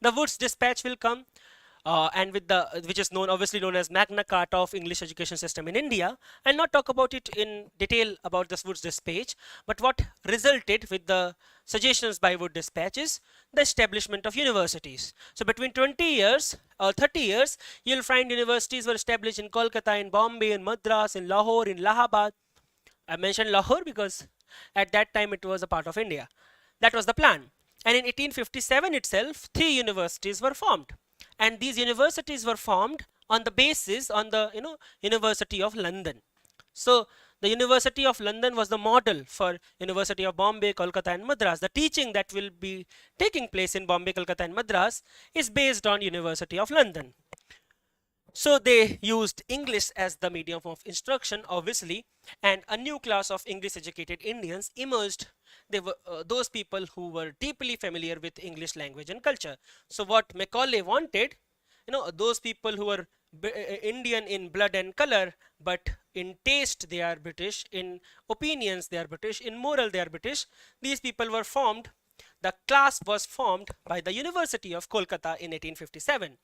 The Wood's Dispatch will come, and with which is obviously known as Magna Carta of English education system in India. I'll not talk about it in detail about this Wood's Dispatch, but what resulted with the suggestions by Wood Dispatch is the establishment of universities. So between 20 years or 30 years, you'll find universities were established in Kolkata, in Bombay, in Madras, in Lahore, in Allahabad. I mentioned Lahore because at that time it was a part of India. That was the plan. And in 1857 itself, 3 universities were formed. And these universities were formed on the basis on the University of London. So the University of London was the model for University of Bombay, Kolkata and Madras. The teaching that will be taking place in Bombay, Kolkata and Madras is based on University of London. So they used English as the medium of instruction, obviously, and a new class of English educated Indians emerged. They were those people who were deeply familiar with English language and culture. So what Macaulay wanted, those people who were Indian in blood and color, but in taste they are British, in opinions they are British, in moral they are British. These people were formed the class was formed by the University of Kolkata in 1857,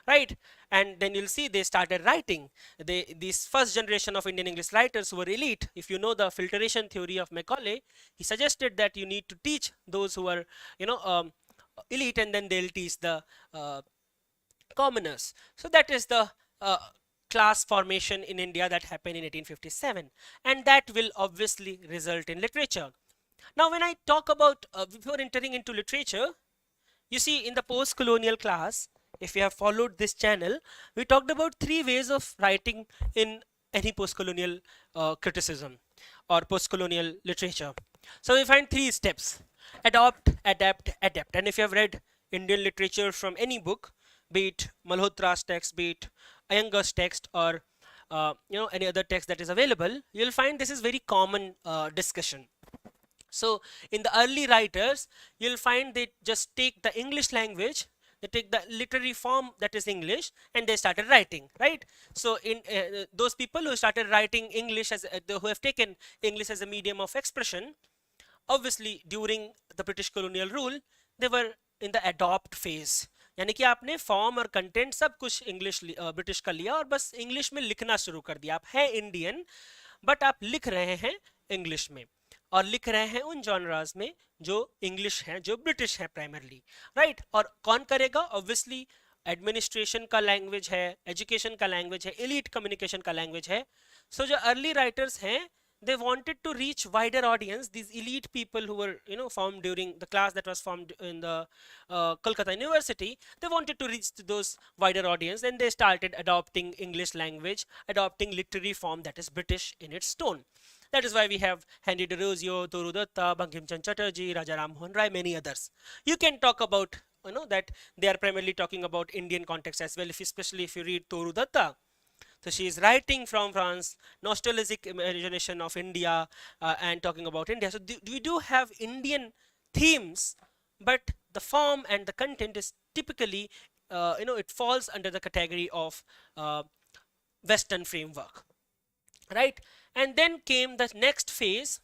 right? And then you'll see they started writing. This first generation of Indian English writers were elite. If you know the filtration theory of Macaulay, he suggested that you need to teach those who are, elite, and then they'll teach the uh, commoners. So that is the uh, class formation in India that happened in 1857, and that will obviously result in literature. Now, when I talk about before entering into literature, you see in the post-colonial class, if you have followed this channel, we talked about three ways of writing in any post-colonial criticism or post-colonial literature. So we find three steps: adopt, adapt, adapt. And if you have read Indian literature from any book, be it Malhotra's text, be it Iyengar's text, or any other text that is available, you'll find this is very common discussion. So in the early writers, you'll find they just take the English language, they take the literary form that is English, and they started writing, right? So in those people who started writing English as who have taken English as a medium of expression, obviously during the British colonial rule, they were in the adopt phase. यानी कि आपने form और content सब कुछ English British का लिया और बस इंग्लिश में लिखना शुरू कर दिया. आप है इंडियन, बट आप लिख रहे हैं इंग्लिश में, और लिख रहे हैं उन जॉनराज में जो इंग्लिश हैं, जो ब्रिटिश हैं प्राइमरली, राइट? और कौन करेगा? ऑब्वियसली एडमिनिस्ट्रेशन का लैंग्वेज है, एजुकेशन का लैंग्वेज है, एलीट कम्युनिकेशन का लैंग्वेज है. सो जो अर्ली राइटर्स हैं, they wanted to reach wider audience. These elite people who were formed during the class that was formed in the Kolkata University, they wanted to reach to those wider audience, and they started adopting English language, adopting literary form that is British in its tone. That is why we have Henry de Rosio, Toru Datta, Bankim Chand Chatterjee, Raja Ram Mohan Rai, many others. You can talk about that they are primarily talking about Indian context as well, especially if you read Toru Datta. So she is writing from France, nostalgic imagination of India, and talking about India. So we do have Indian themes, but the form and the content is typically, it falls under the category of Western framework, right? And then came the next phase,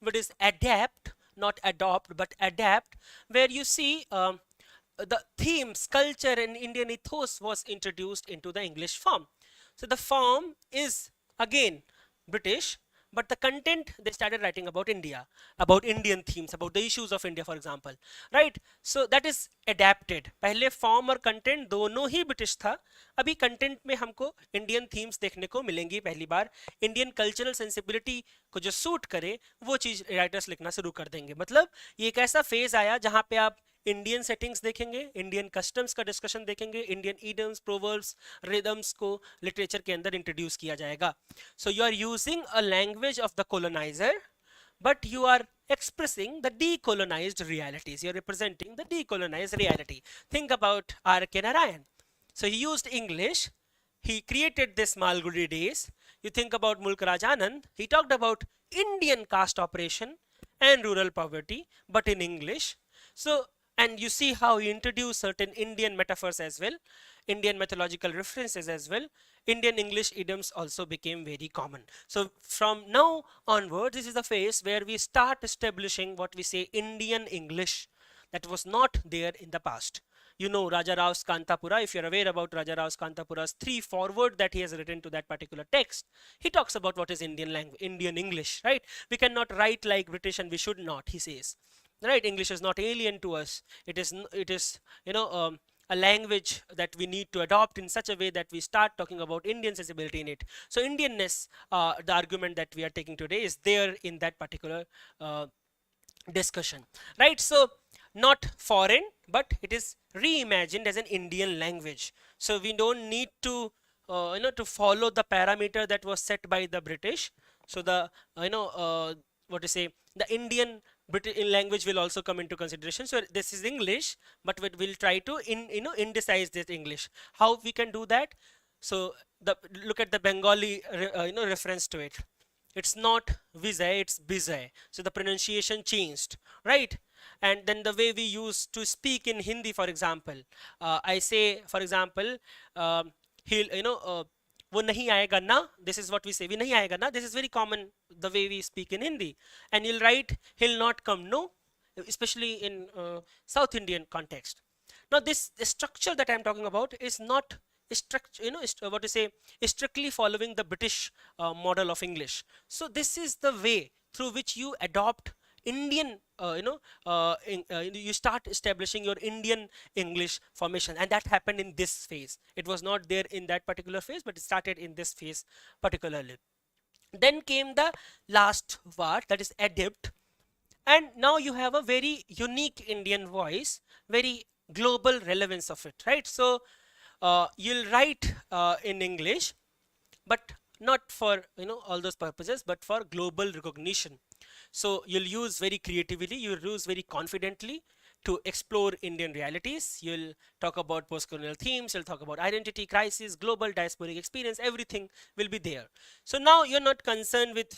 which is adapt, not adopt, but adapt, where you see the themes, culture, and Indian ethos was introduced into the English form. So the form is again British, but the content they started writing about India, about Indian themes, about the issues of India, for example, right? So that is adapted. पहले form और content दोनों ही British था. अभी content में हमको Indian themes देखने को मिलेंगी पहली बार. Indian cultural sensibility को जो suit करे, वो चीज writers लिखना शुरू कर देंगे. मतलब ये एक ऐसा phase आया जहाँ पे आप इंडियन सेटिंग्स देखेंगे, इंडियन कस्टम्स का डिस्कशन देखेंगे, इंडियन ईडम्स, प्रोवर्ब्स, रिदम्स को लिटरेचर के अंदर इंट्रोड्यूस किया जाएगा. So you are using a language of the coloniser, but you are expressing the decolonized realities. You're representing the decolonized reality. Think about R.K. Narayan. So he used English. He created this Malgudi days. You think about Mulk Raj Anand. He talked about Indian caste operation and rural poverty, but in English. So, and you see how he introduced certain Indian metaphors as well, Indian mythological references as well. Indian English idioms also became very common. So from now onwards, this is the phase where we start establishing what we say Indian English that was not there in the past. You know Raja Rao's Kantapura. If you're aware about Raja Rao's Kantapura's 3 foreword that he has written to that particular text, he talks about what is Indian language, Indian English, right? We cannot write like British, and we should not, he says. Right? English is not alien to us. It is a language that we need to adopt in such a way that we start talking about Indian sensibility in it. So Indianness, the argument that we are taking today, is there in that particular discussion, right? So not foreign, but it is reimagined as an Indian language. So we don't need to to follow the parameter that was set by the British. So the what to say, the Indian British language will also come into consideration. So this is English, but we'll try to indicize this English. How we can do that? So look at the Bengali reference to it. It's not Vizay, it's Bizay. So the pronunciation changed, right? And then the way we use to speak in Hindi, for example, I say, for example, he'll वो नहीं आएगा ना, this is what we say, we नहीं आएगा ना. This is very common the way we speak in Hindi. And you'll write he'll not come, no, especially in South Indian context. Now, this structure that I'm talking about is not structure, what to say, is strictly following the British model of English. So this is the way through which you adopt Indian, you start establishing your Indian English formation, and that happened in this phase. It was not there in that particular phase, but it started in this phase particularly. Then came the last part, that is adept, and now you have a very unique Indian voice, very global relevance of it, right? So you'll write in English, but not for all those purposes, but for global recognition. So you'll use very creatively, you'll use very confidently to explore Indian realities. You'll talk about post-colonial themes, you'll talk about identity crisis, global diasporic experience, everything will be there. So now you're not concerned with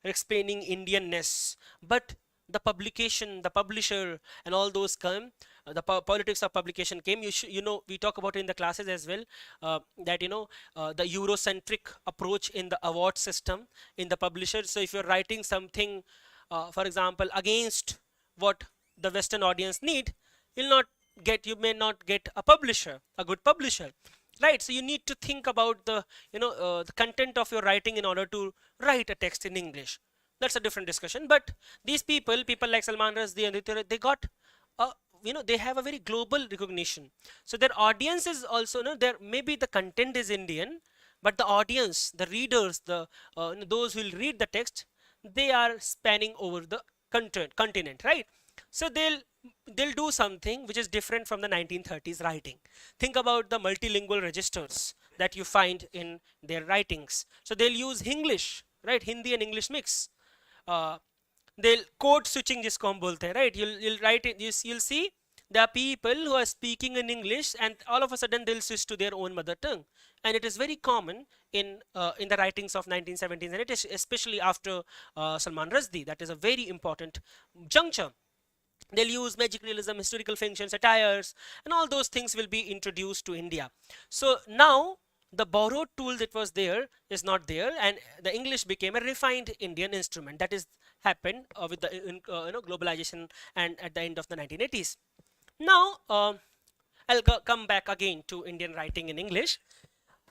explaining Indianness, but the publication, the publisher, and all those come. The politics of publication came. We talk about it in the classes as well. That the Eurocentric approach in the award system in the publisher. So if you're writing something, for example, against what the Western audience need, you may not get a publisher, a good publisher. Right, so you need to think about the content of your writing in order to write a text in English. That's a different discussion. But these people like Salman Rushdie and Ritu, they got they have a very global recognition. So their audience is also, there maybe the content is Indian, but the audience, the readers, those who will read the text, they are spanning over the continent, right? So they'll do something which is different from the 1930s writing. Think about the multilingual registers that you find in their writings. So they'll use English, right? Hindi and English mix. They'll code switching जिसको हम बोलते हैं, right? You'll write it. You'll see there are people who are speaking in English, and all of a sudden they'll switch to their own mother tongue, and it is very common in the writings of 1970s, and it is especially after Salman Rushdie. That is a very important juncture. They'll use magic realism, historical fiction, satires, and all those things will be introduced to India. So now the borrowed tool that was there is not there, and the English became a refined Indian instrument. That is happened with the globalization and at the end of the 1980s. Now I'll come back again to Indian writing in English.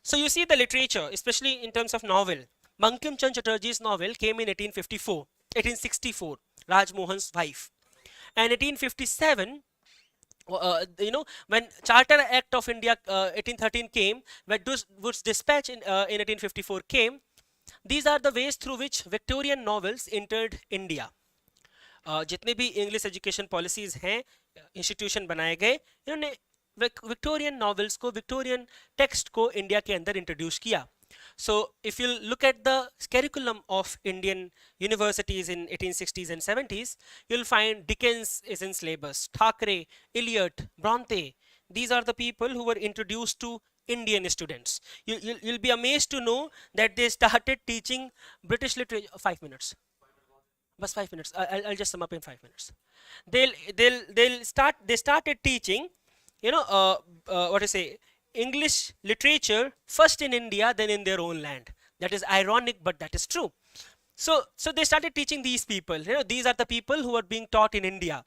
So you see the literature, especially in terms of novel. Bankim Chand Chatterjee's novel came in 1864, Raj Mohan's wife. And 1857, when Charter Act of India 1813 came, when Wood's Dispatch in 1854 came, these are the ways through which Victorian novels entered India. जितने भी English education policies हैं, institution बनाए गए, इन्होंने Victorian novels को, Victorian text को India के अंदर इंट्रोड्यूस किया. So if you look at the curriculum of Indian universities in 1860s and 70s, you'll find Dickens is in syllabus, Thackeray, Eliot, Bronte. These are the people who were introduced to Indian students. You'll be amazed to know that they started teaching British literature. 5 minutes. Bas 5 minutes. I'll just sum up in 5 minutes. They started teaching, what to say, English literature first in India, then in their own land. That is ironic, but that is true. So they started teaching these people. These are the people who are being taught in India.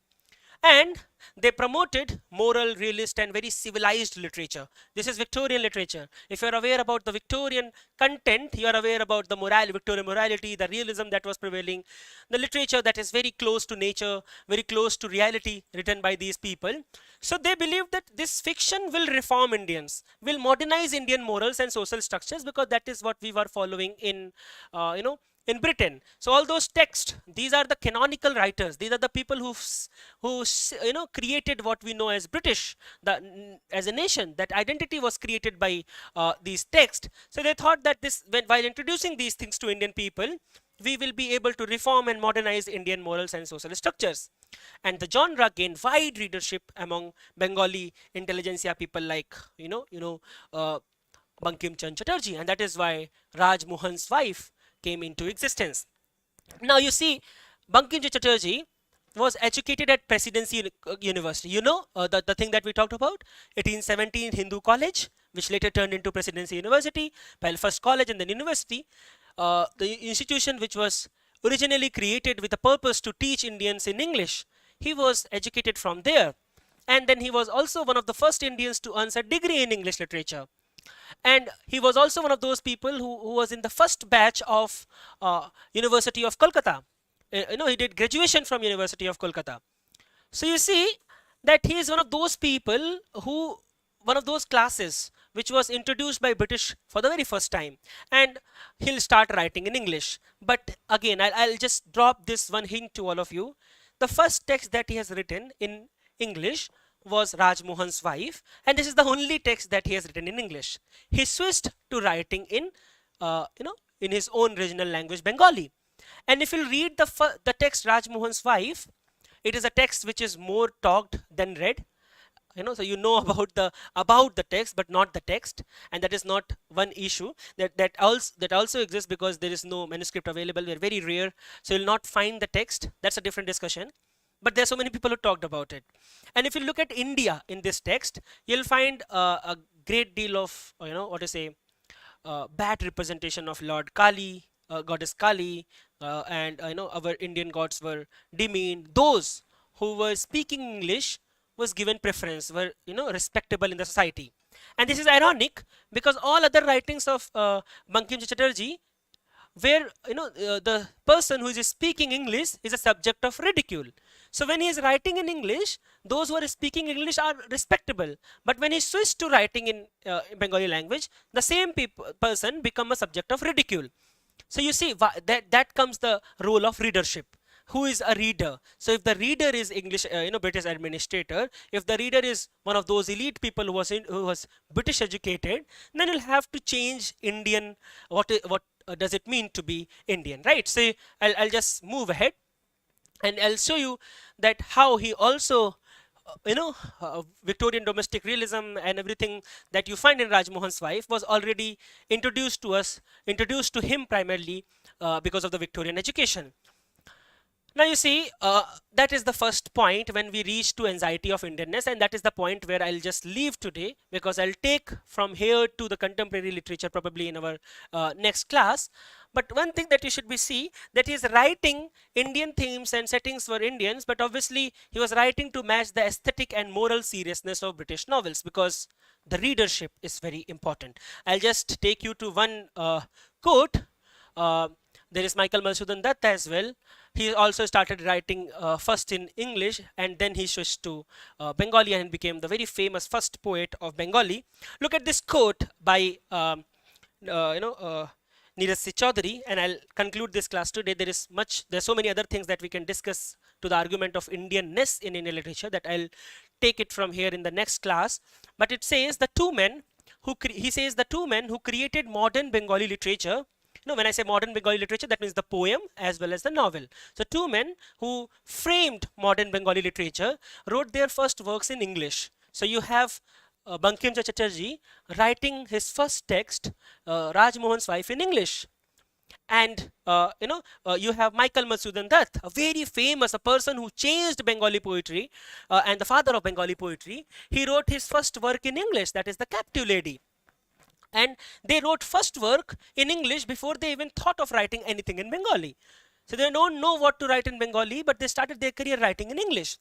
And they promoted moral, realist, and very civilized literature. This is Victorian literature. If you're aware about the Victorian content, you're aware about the Victorian morality, the realism that was prevailing, the literature that is very close to nature, very close to reality, written by these people. So they believe that this fiction will reform Indians, will modernize Indian morals and social structures, because that is what we were following in, in Britain. So all those texts, these are the canonical writers. These are the people who created what we know as British, as a nation. That identity was created by these texts. So they thought that while introducing these things to Indian people, we will be able to reform and modernize Indian morals and social structures. And the genre gained wide readership among Bengali intelligentsia people like Bankim Chand Chatterjee, and that is why Raj Mohan's wife came into existence. Now you see, Bankim Chatterjee was educated at Presidency University. The thing that we talked about, 1817 Hindu College, which later turned into Presidency University, first college and then university. The institution which was originally created with a purpose to teach Indians in English. He was educated from there. And then he was also one of the first Indians to earn a degree in English literature. And he was also one of those people who was in the first batch of University of Kolkata. He did graduation from University of Kolkata. So you see that he is one of those people who, one of those classes which was introduced by British for the very first time, and he'll start writing in English. But again, I'll just drop this one hint to all of you. The first text that he has written in English was Raj Mohan's wife, and this is the only text that he has written in English. He switched to writing in, in his own regional language, Bengali. And if you read the text Raj Mohan's wife, it is a text which is more talked than read. So you know about the text but not the text, and that is not one issue that also exists because there is no manuscript available. They're very rare, so you'll not find the text. That's a different discussion, but there are so many people who talked about it. And if you look at India in this text, you'll find a great deal of what to say, bad representation of Lord Kali, goddess Kali, and our Indian gods were demeaned. Those who were speaking English was given preference, were respectable in the society. And this is ironic because all other writings of Bankim Chatterjee, where the person who is speaking English is a subject of ridicule. So when he is writing in English, those who are speaking English are respectable. But when he switched to writing in Bengali language, the same person become a subject of ridicule. So you see that comes the role of readership. Who is a reader? So if the reader is English, British administrator, if the reader is one of those elite people who was British educated, then you'll have to change Indian. What does it mean to be Indian, right? So I'll just move ahead, and I'll show you that how he also Victorian domestic realism and everything that you find in Raj Mohan's wife was already introduced to him primarily because of the Victorian education. Now you see, that is the first point when we reach to anxiety of Indianness, and that is the point where I'll just leave today, because I'll take from here to the contemporary literature probably in our next class. But one thing that you should be see, that he is writing Indian themes and settings for Indians, but obviously he was writing to match the aesthetic and moral seriousness of British novels, because the readership is very important. I'll just take you to one quote. There is Michael Madhusudan Dutt as well. He also started writing first in English, and then he switched to Bengali and became the very famous first poet of Bengali. Look at this quote by Neeraj Chaudhary, and I'll conclude this class today. There's so many other things that we can discuss to the argument of Indianness in Indian literature, that I'll take it from here in the next class. But it says the two men who created modern Bengali literature. When I say modern Bengali literature, that means the poem as well as the novel. So two men who framed modern Bengali literature wrote their first works in English. So you have Bankim Chatterjee writing his first text, Raj Mohan's wife, in English. And you have Michael Madhusudan Dutt, a very famous, a person who changed Bengali poetry and the father of Bengali poetry. He wrote his first work in English, that is The Captive Lady. And they wrote first work in English before they even thought of writing anything in Bengali. So they don't know what to write in Bengali, but they started their career writing in English.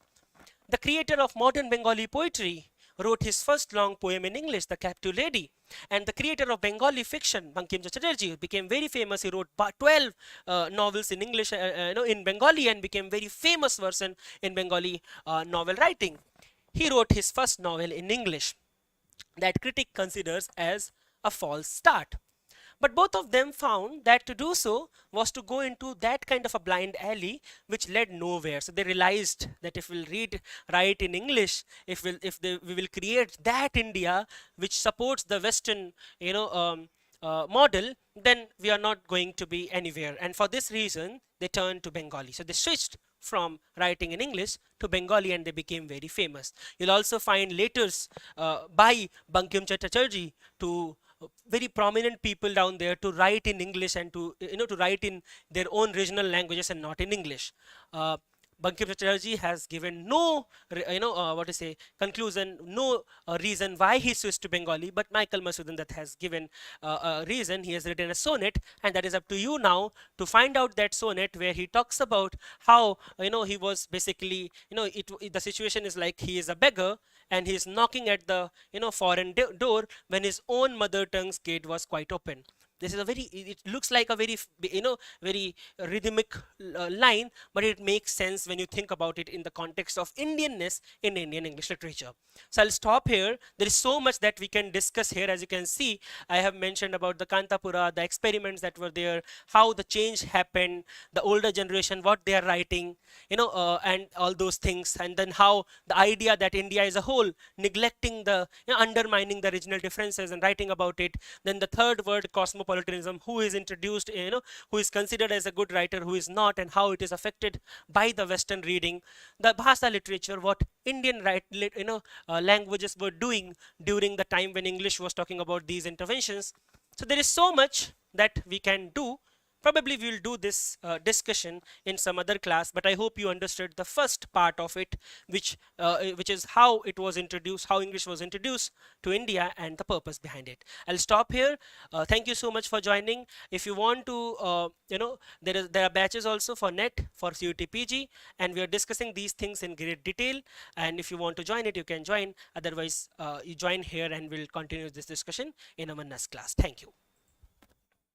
The creator of modern Bengali poetry wrote his first long poem in English, The Captive Lady. And the creator of Bengali fiction, Bankim Chatterjee, became very famous. He wrote 12 novels in English, in Bengali, and became very famous person in Bengali novel writing. He wrote his first novel in English that critic considers as a false start. But both of them found that to do so was to go into that kind of a blind alley which led nowhere. So they realized that if we'll write in English, we will create that India which supports the Western, model, then we are not going to be anywhere. And for this reason, they turned to Bengali. So they switched from writing in English to Bengali, and they became very famous. You'll also find letters by Bankim Chatterjee to very prominent people down there to write in English and to write in their own regional languages and not in English. Bankim Chatterjee has given no, what to say, conclusion, no reason why he switched to Bengali, but Michael Masudan that has given a reason. He has written a sonnet, and that is up to you now to find out that sonnet where he talks about how, he was basically, the situation is like he is a beggar and he is knocking at the, foreign door when his own mother tongue's gate was quite open. This is a very, it looks like a very, very rhythmic line, but it makes sense when you think about it in the context of Indianness in Indian English literature. So I'll stop here. There is so much that we can discuss here. As you can see, I have mentioned about the Kantapura, the experiments that were there, how the change happened, the older generation, what they are writing, and all those things, and then how the idea that India as a whole neglecting the, undermining the regional differences and writing about it. Then the third word, cosmopolitanism, who is introduced, who is considered as a good writer, who is not, and how it is affected by the Western reading. The Bhasa literature, what Indian languages were doing during the time when English was talking about these interventions. So there is so much that we can do. Probably we will do this discussion in some other class, but I hope you understood the first part of it, which is how it was introduced, how English was introduced to India, and the purpose behind it. I'll stop here. Thank you so much for joining. If you want to, there are batches also for NET, for CUT-PG, and we are discussing these things in great detail. And if you want to join it, you can join. Otherwise, you join here, and we'll continue this discussion in a Mannas class. Thank you.